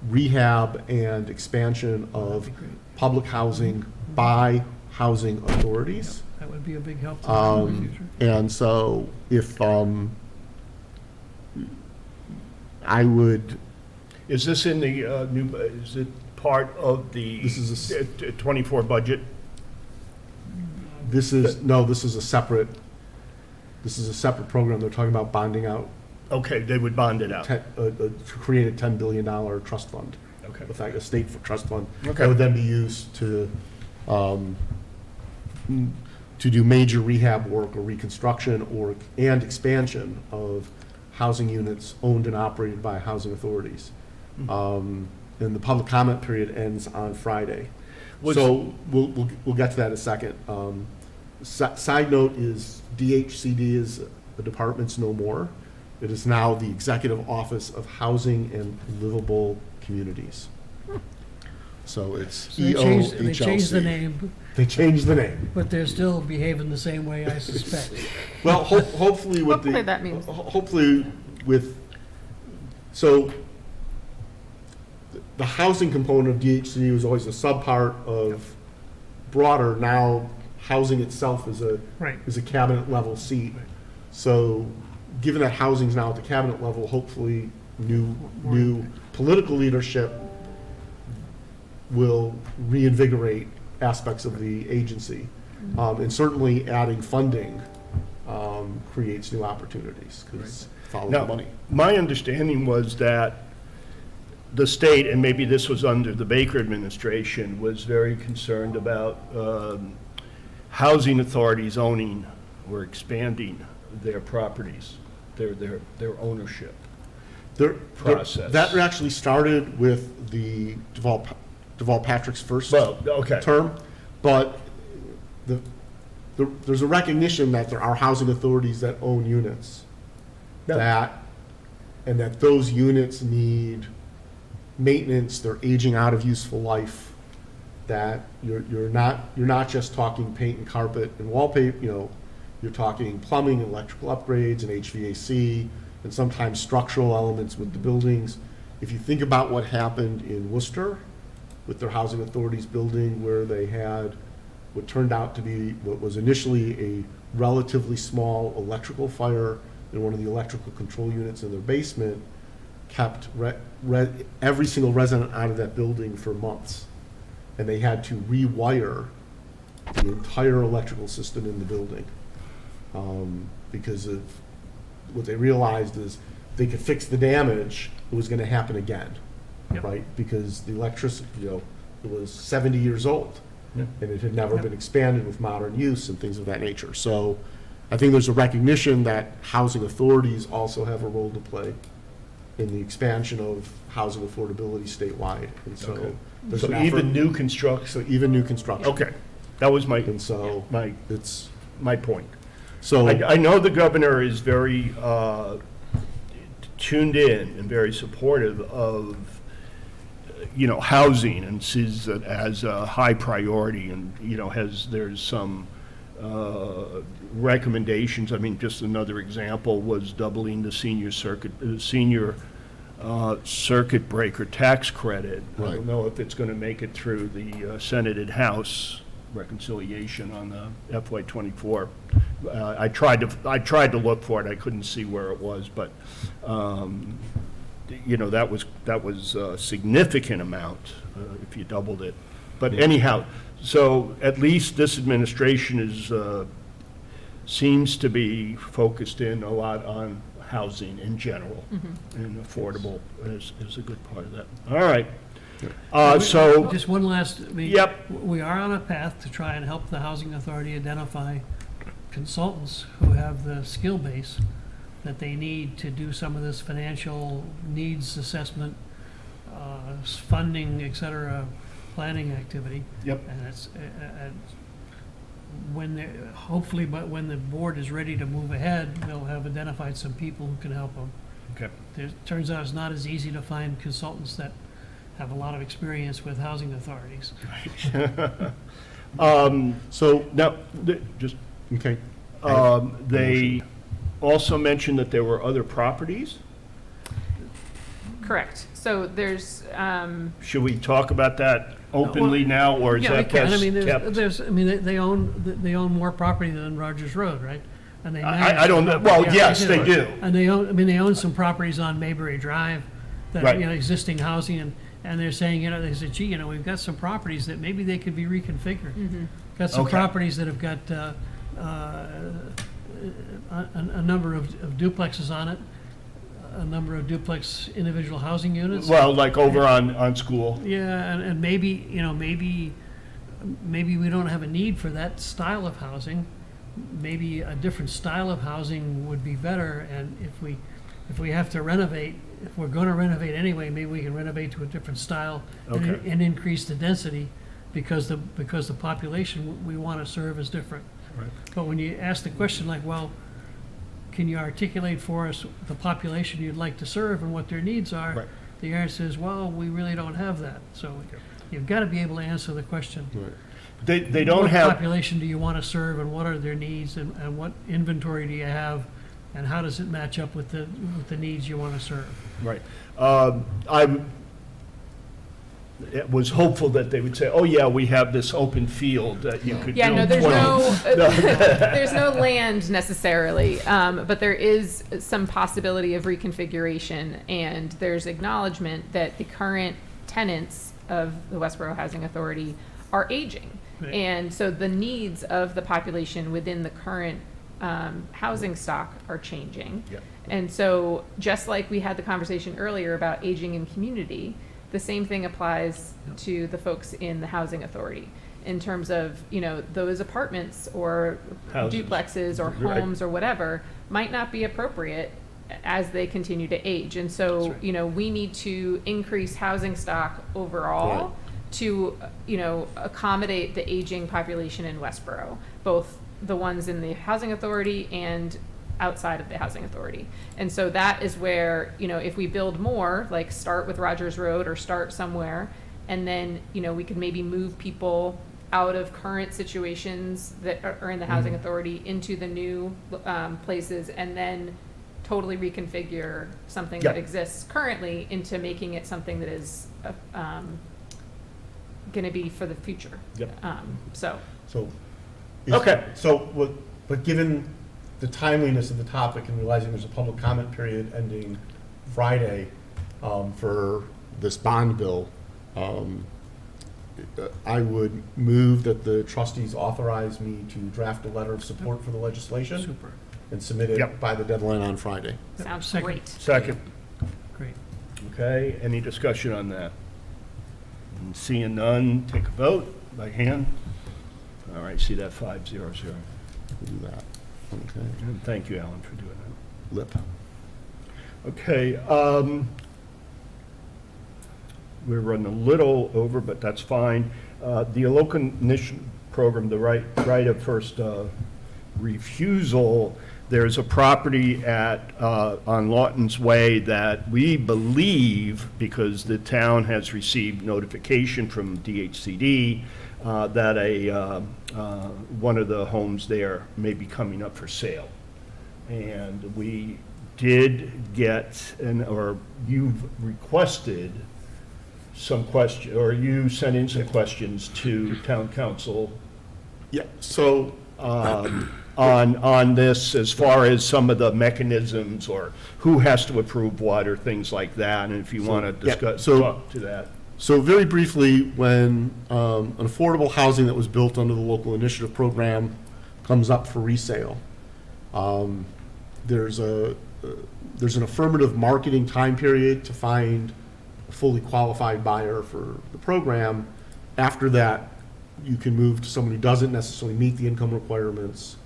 rehab and expansion of That'd be great. public housing by housing authorities. That would be a big help to them in the future. And so if, I would, Is this in the is it part of the This is 24 budget? this is a separate program. They're talking about bonding out, Okay, they would bond it out. to create a $10 billion trust fund. Okay. In fact, a state trust fund. Okay. That would then be used to do major rehab work or reconstruction and expansion of housing units owned and operated by housing authorities. And the public comment period ends on Friday. So we'll get to that in a second. Side note is DHCD is the department's no more. It is now the Executive Office of Housing and Livable Communities. So it's So they changed the EOHLC. name, They changed the name. but they're still behaving the same way, I suspect. Well, hopefully with the. Hopefully that means- Hopefully with, so the housing component of DHC was always a subpart of broader. Now, housing itself Right. is a cabinet level seat. So, given that housing's now at the cabinet level, hopefully new political leadership will reinvigorate aspects of the agency. And certainly adding funding creates new opportunities, because follow the Now, money. my understanding was that the state, and maybe this was under the Baker administration, was very concerned about housing authorities owning or expanding their properties, their ownership process. That actually started with the Deval Patrick's first Well, okay. term, but there's a recognition that there are housing authorities that own units, Yeah. and that those units need maintenance, they're aging out of useful life, that you're not just talking paint and carpet and wallpaper, you're talking plumbing, electrical upgrades, and HVAC, and sometimes structural elements with the buildings. If you think about what happened in Worcester with their housing authorities building, where they had what turned out to be what was initially a relatively small electrical fire in one of the electrical control units in their basement, kept every single resident out of that building for months. And they had to rewire the entire electrical system in the building. Because of what they realized is they could fix the damage, it was gonna happen again, Yep. right? Because the electricity, it was 70 years old, Yeah. and it had never Yep. been expanded with modern use and things of that nature. So I think there's a recognition that housing authorities also have a role to play in the expansion of housing affordability statewide. And so Okay. there's So an even effort- new construction, So even new construction. okay, that was And so my it's, point. so. I know the governor is very tuned in and very supportive of, housing, and sees it as a high priority, and, there's some recommendations. I mean, just another example was doubling the senior circuit breaker tax credit. I Right. don't know if it's going to make it through the Senate and House reconciliation on the FY '24. I tried to look for it. I couldn't see where it was, but that was a significant amount if you doubled it. But anyhow, so at least this administration seems to be focused in a lot on housing in general, and affordable is a good part of that. All right. So, Just one last, Yep. we are on a path to try and help the housing authority identify consultants who have the skill base that they need to do some of this financial needs assessment, funding, et cetera, planning activity. yep, And it's, hopefully, but when the board is ready to move ahead, they'll have identified some people who can help them. okay. Turns out it's not as easy to find consultants that have a lot of experience with housing authorities. So, Now, just, okay. they also mentioned that there were other properties. Correct. So there's, Should we talk about that openly now, or is Yeah, we that can. I best mean, kept? they own more property than Rogers Road, right? And they I don't know, manage- well, Yeah, yes, they do. And they own some properties on Mayberry Drive that, Right. existing housing, and they're saying, they said, gee, we've got some properties that maybe they could be reconfigured. Got some Okay. properties that have got, a number of duplexes on it, a number of duplex individual housing units. Well, like over on School. Yeah, and maybe, maybe we don't have a need for that style of housing. Maybe a different style of housing would be better, and if we have to renovate, if we're gonna renovate anyway, maybe we can renovate to a different style and Okay. and increase the density, because the population we wanna serve is different. Right. But when you ask the question like, well, can you articulate for us the population you'd like to serve and what their needs are? Right. The answer is, well, we really don't have that. So you've got to be able to answer the question. They don't What have, population do you want to serve, and what are their needs, and what inventory do you have, and how does it match up with the needs you want to serve? right. I was hopeful that they would say, oh, yeah, we have this open field that you could Yeah, no, build there's 20. no, there's no land necessarily, but there is some possibility of reconfiguration, and there's acknowledgement that the current tenants of the Westborough Housing Authority are aging. Right. And so the needs of the population within the current housing stock are changing. Yep. And so, just like we had the conversation earlier about aging in community, the same thing applies to the folks in the housing authority in terms of, those apartments or Houses. duplexes or Right. homes or whatever might not be appropriate as they continue to age. And so, That's right. we need to increase housing stock overall Right. to, accommodate the aging population in Westborough, both the ones in the housing authority and outside of the housing authority. And so that is where, if we build more, like start with Rogers Road or start somewhere, and then, we could maybe move people out of current situations that are in the housing authority into the new places, and then totally reconfigure something that Yeah. exists currently into making it something that is going to be for the future. Yep. So, So. Okay. But given the timeliness of the topic and realizing there's a public comment period ending Friday for this bond bill, I would move that the trustees authorize me to draft a letter of support for the legislation Super, and submit it Yep. by the deadline on Friday. Yep. sounds Second. great. Second. great. Okay, any discussion on that? Seeing none, take a vote by hand. All right, see that 5-0-0. We'll do that. Okay. And thank you, Alan, for doing that. Lip. Okay, we're running a little over, but that's fine. The local initiative program, the right of first refusal, there's a property on Lawton's Way that we believe, because the town has received notification from DHCD, that one of the homes there may be coming up for sale. And we did get, or you've requested some question, or you sent in some questions to town council Yeah, so, on this, as far as some of the mechanisms, or who has to approve what, or things like that, and if you want to yeah, discuss, so- talk to that. so very briefly, when an affordable housing that was built under the local initiative program comes up for resale, there's an affirmative marketing time period to find a fully qualified buyer for the program. After that, you can move to someone who doesn't necessarily meet the income requirements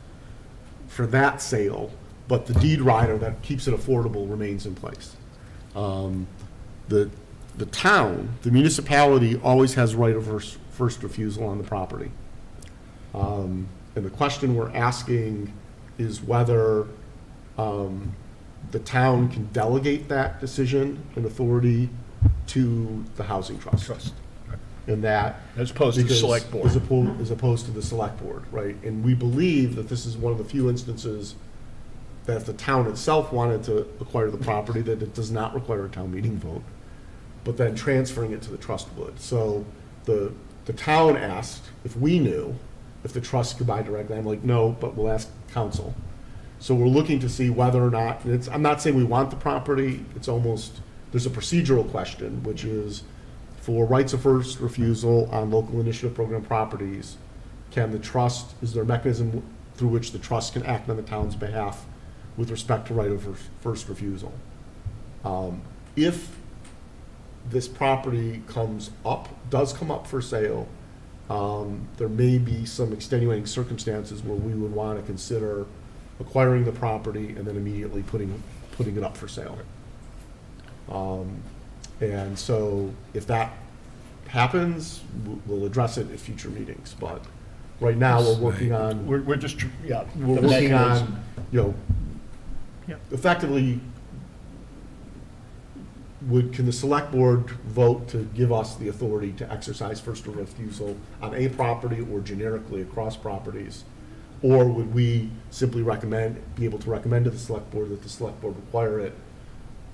for that sale, but the deed rider that keeps it affordable remains in place. The town, the municipality, always has right of first refusal on the property. And the question we're asking is whether the town can delegate that decision and authority to the housing trust. And that. As opposed to the because- select board. As opposed to the select board, right? And we believe that this is one of the few instances that if the town itself wanted to acquire the property, that it does not require a town meeting vote, but then transferring it to the trust would. So the town asked if we knew if the trust could buy directly. I'm like, no, but we'll ask council. So we're looking to see whether or not, and I'm not saying we want the property, it's almost, there's a procedural question, which is for rights of first refusal on local initiative program properties, can the trust, is there a mechanism through which the trust can act on the town's behalf with respect to right of first refusal? If this property does come up for sale, there may be some extenuating circumstances where we would want to consider acquiring the property and then immediately putting it up for sale. And so if that happens, we'll address it at future meetings. But right now, we're working on, We're just, yeah. we're the working mechanism. on, you know, Yep. effectively, can the select board vote to give us the authority to exercise first refusal on a property or generically across properties? Or would we simply be able to recommend to the select board that the select board require it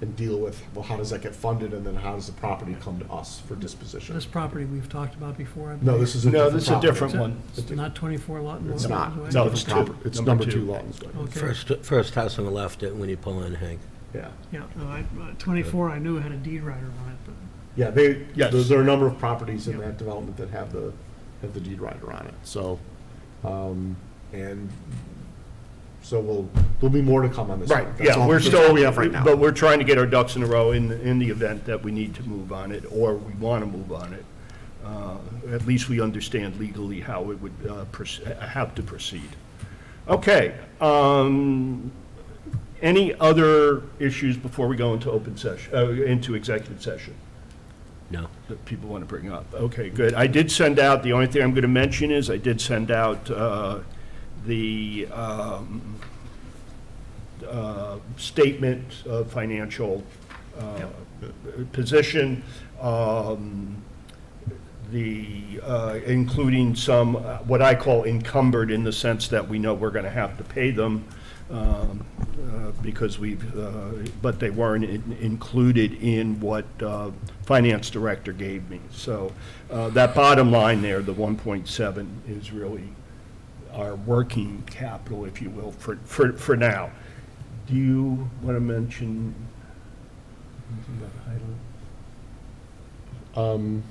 and deal with, well, how does that get funded, and then how does the property come to us for disposition? This property we've talked about before. I No, believe. this is a No, different this is a property. different one. It's not 24 lot. It's not. Way? It's No, a it's different two. property. It's Number number two. two Lawton's Way. Okay. First house on the left when you pull in, Hank. Yeah. Yeah, no, 24, I knew had a deed rider on it, but. Yeah, Yes. there are a number of properties in Yep. that development that have the deed rider on it, so, and so there'll be more to come on this. Right, one. That's yeah, all- we're that's still, all we have right now. but we're trying to get our ducks in a row in the event that we need to move on it, or we want to move on it. At least we understand legally how it would have to proceed. Okay, any other issues before we go into open session, into executive session No. that people want to bring up? Okay, good. I did send out, the only thing I'm going to mention is I did send out the statement of financial position, including some, what I call encumbered, in the sense that we know we're going to have to pay them, because but they weren't included in what finance director gave me. So that bottom line there, the 1.7, is really our working capital, if you will, for now. Do you want to mention anything about the Highland?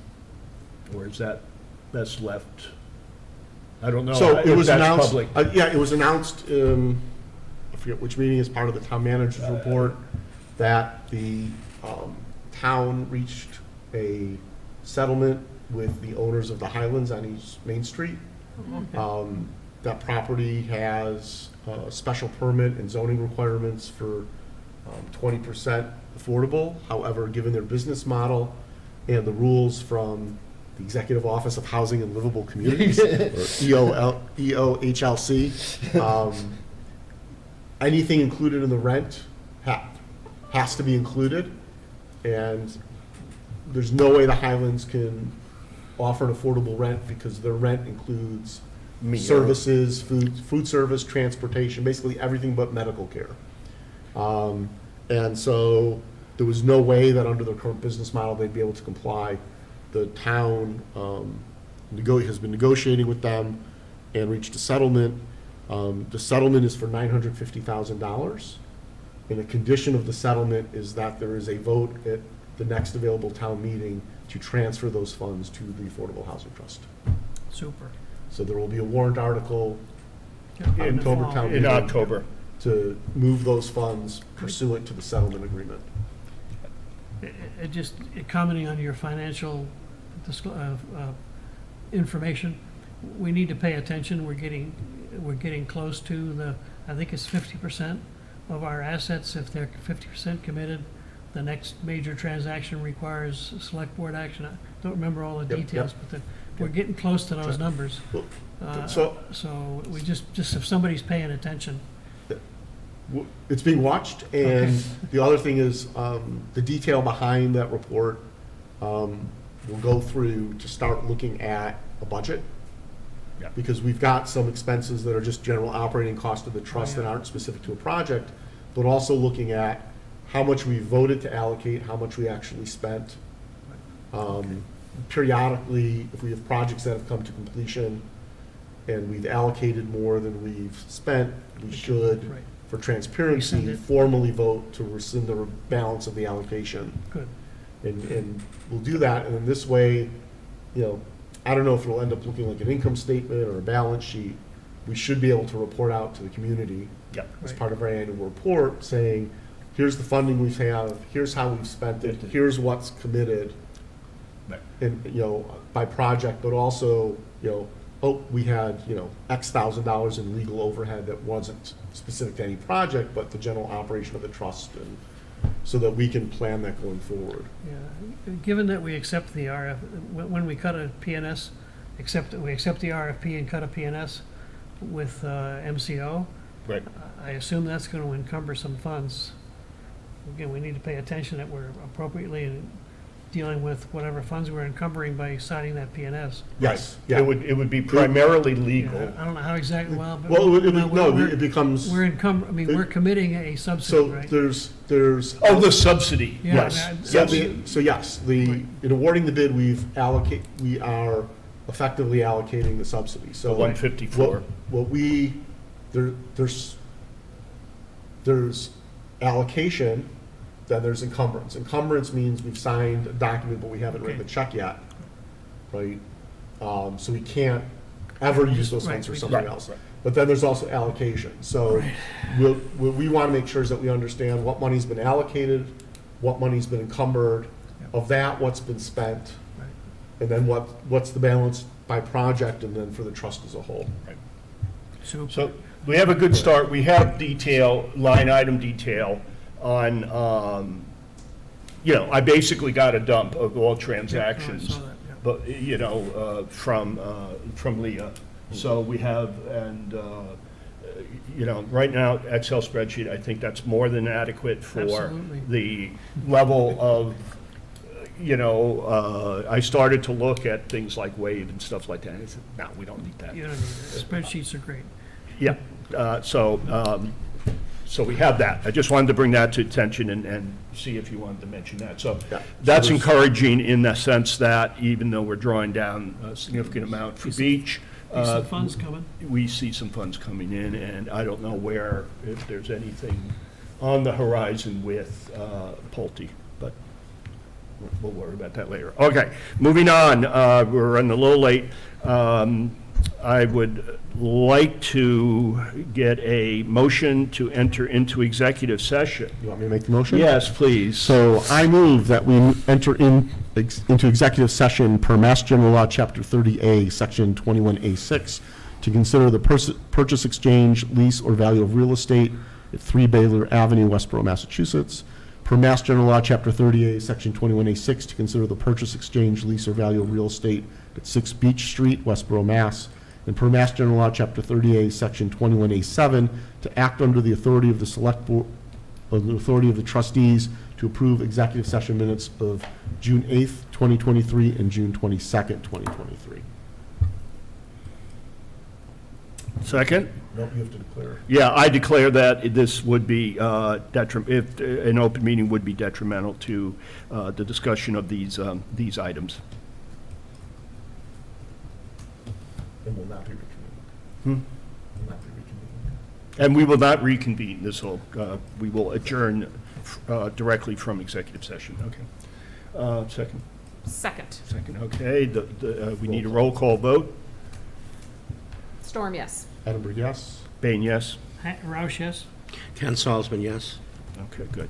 Or is that best left? I don't know. So it if was that's announced, public. yeah, it was announced, I forget which meeting, as part of the town manager's report, that the town reached a settlement with the owners of the Highlands on East Main Street. That property has a special permit and zoning requirements for 20% affordable. However, given their business model and the rules from the Executive Office of Housing and Livable Communities, or EOHLC, anything included in the rent has to be included, and there's no way the Highlands can offer an affordable rent because their rent includes services, food service, transportation, basically everything but medical care. And so there was no way that under their current business model, they'd be able to comply. The town has been negotiating with them and reached a settlement. The settlement is for $950,000. And a condition of the settlement is that there is a vote at the next available town meeting to transfer those funds to the Affordable Housing Trust. Super. So there will be a warrant article Yeah, in the fall. October town In meeting October. to move those funds pursuant to the settlement agreement. Just commenting on your financial information, we need to pay attention. We're getting close to I think it's 50% of our assets. If they're 50% committed, the next major transaction requires select board action. I don't remember all the Yep, details, but we're getting close to those numbers. So So we just if somebody's paying attention. it's being watched, and the other thing is, the detail behind that report, we'll go through to start looking at a budget. Yeah. Because we've got some expenses that are just general operating cost of the trust that aren't specific to a project, but also looking at how much we voted to allocate, how much we actually spent. Periodically, if we have projects that have come to completion and we've allocated more than we've spent, we should, Right. for Rescind transparency, it. formally vote to rescind the balance of the allocation. Good. And we'll do that, and then this way, I don't know if it'll end up looking like an income statement or a balance sheet. We should be able to report out to the community Yeah. as Right. part of our annual report, saying, here's the funding we have, here's how we've spent it, here's what's committed. Right. And, by project, but also, we had, X thousand dollars in legal overhead that wasn't specific to any project, but the general operation of the trust, and so that we can plan that going forward. Yeah, given that we accept the when we cut a PNS, we accept the RFP and cut a PNS with MCO, Right. I assume that's going to encumber some funds. Again, we need to pay attention that we're appropriately dealing with whatever funds we're encumbering by signing that PNS. Yes, It would be primarily Yeah, legal. I don't know how exactly, well, but. Well, it no, would- no, we're- it becomes, We're I mean, we're committing a subsidy, so right? there's. Oh, the subsidy. Yeah, Yes, that- so yes, Right. in awarding the bid, we are effectively allocating the subsidy, so. The 154. What we, there's allocation, then there's encumbrance. Encumbrance means we've signed a document, but we haven't written a check yet, right? So we can't ever use those funds for Right, something right, else. right. But then there's also allocation. So what we want to make sure is that we understand what money's been allocated, what money's been encumbered, of that, what's been spent, Right. and then what's the balance by project, and then for the trust as a whole. So we have a good start. We have detail, line item detail on, I basically got a dump of all transactions, saw that, yeah. but, from Leah. So we have, and, right now, Excel spreadsheet, I think that's more than adequate for Absolutely. the level of, I started to look at things like Wave and stuff like that. I said, no, we don't need that. You don't need that. Spreadsheets are great. Yeah, so we have that. I just wanted to bring that to attention and see if you wanted to mention that. So Yeah. that's So there's- encouraging in the sense that even though we're drawing down a significant amount for beach, There's some funds coming. we see some funds coming in, and I don't know if there's anything on the horizon with Pulte, but we'll worry about that later. Okay, moving on, we're running a little late. I would like to get a motion to enter into executive session. You want me to make the motion? Yes, please. So I move that we enter into executive session per Mass General Law, Chapter 30A, Section 21A6, to consider the purchase, exchange, lease, or value of real estate at 3 Baylor Avenue, Westborough, Massachusetts. Per Mass General Law, Chapter 30A, Section 21A6, to consider the purchase, exchange, lease, or value of real estate at 6 Beach Street, Westborough, Mass. And per Mass General Law, Chapter 30A, Section 21A7, to act under the authority of the Select Board, of the authority of the trustees to approve executive session minutes of June 8th, 2023, and June 22nd, 2023. Second? No, you have to declare. Yeah, I declare that this would be if an open meeting would be detrimental to the discussion of these items. And will not be reconvened. Will not be reconvened. And we will not reconvene this whole, we will adjourn directly from executive session. Okay. Second, okay. We need a roll call vote. Storm, yes. Edinburgh, yes? Bain, yes? Roush, yes? Ken Salzman, yes? Okay, good.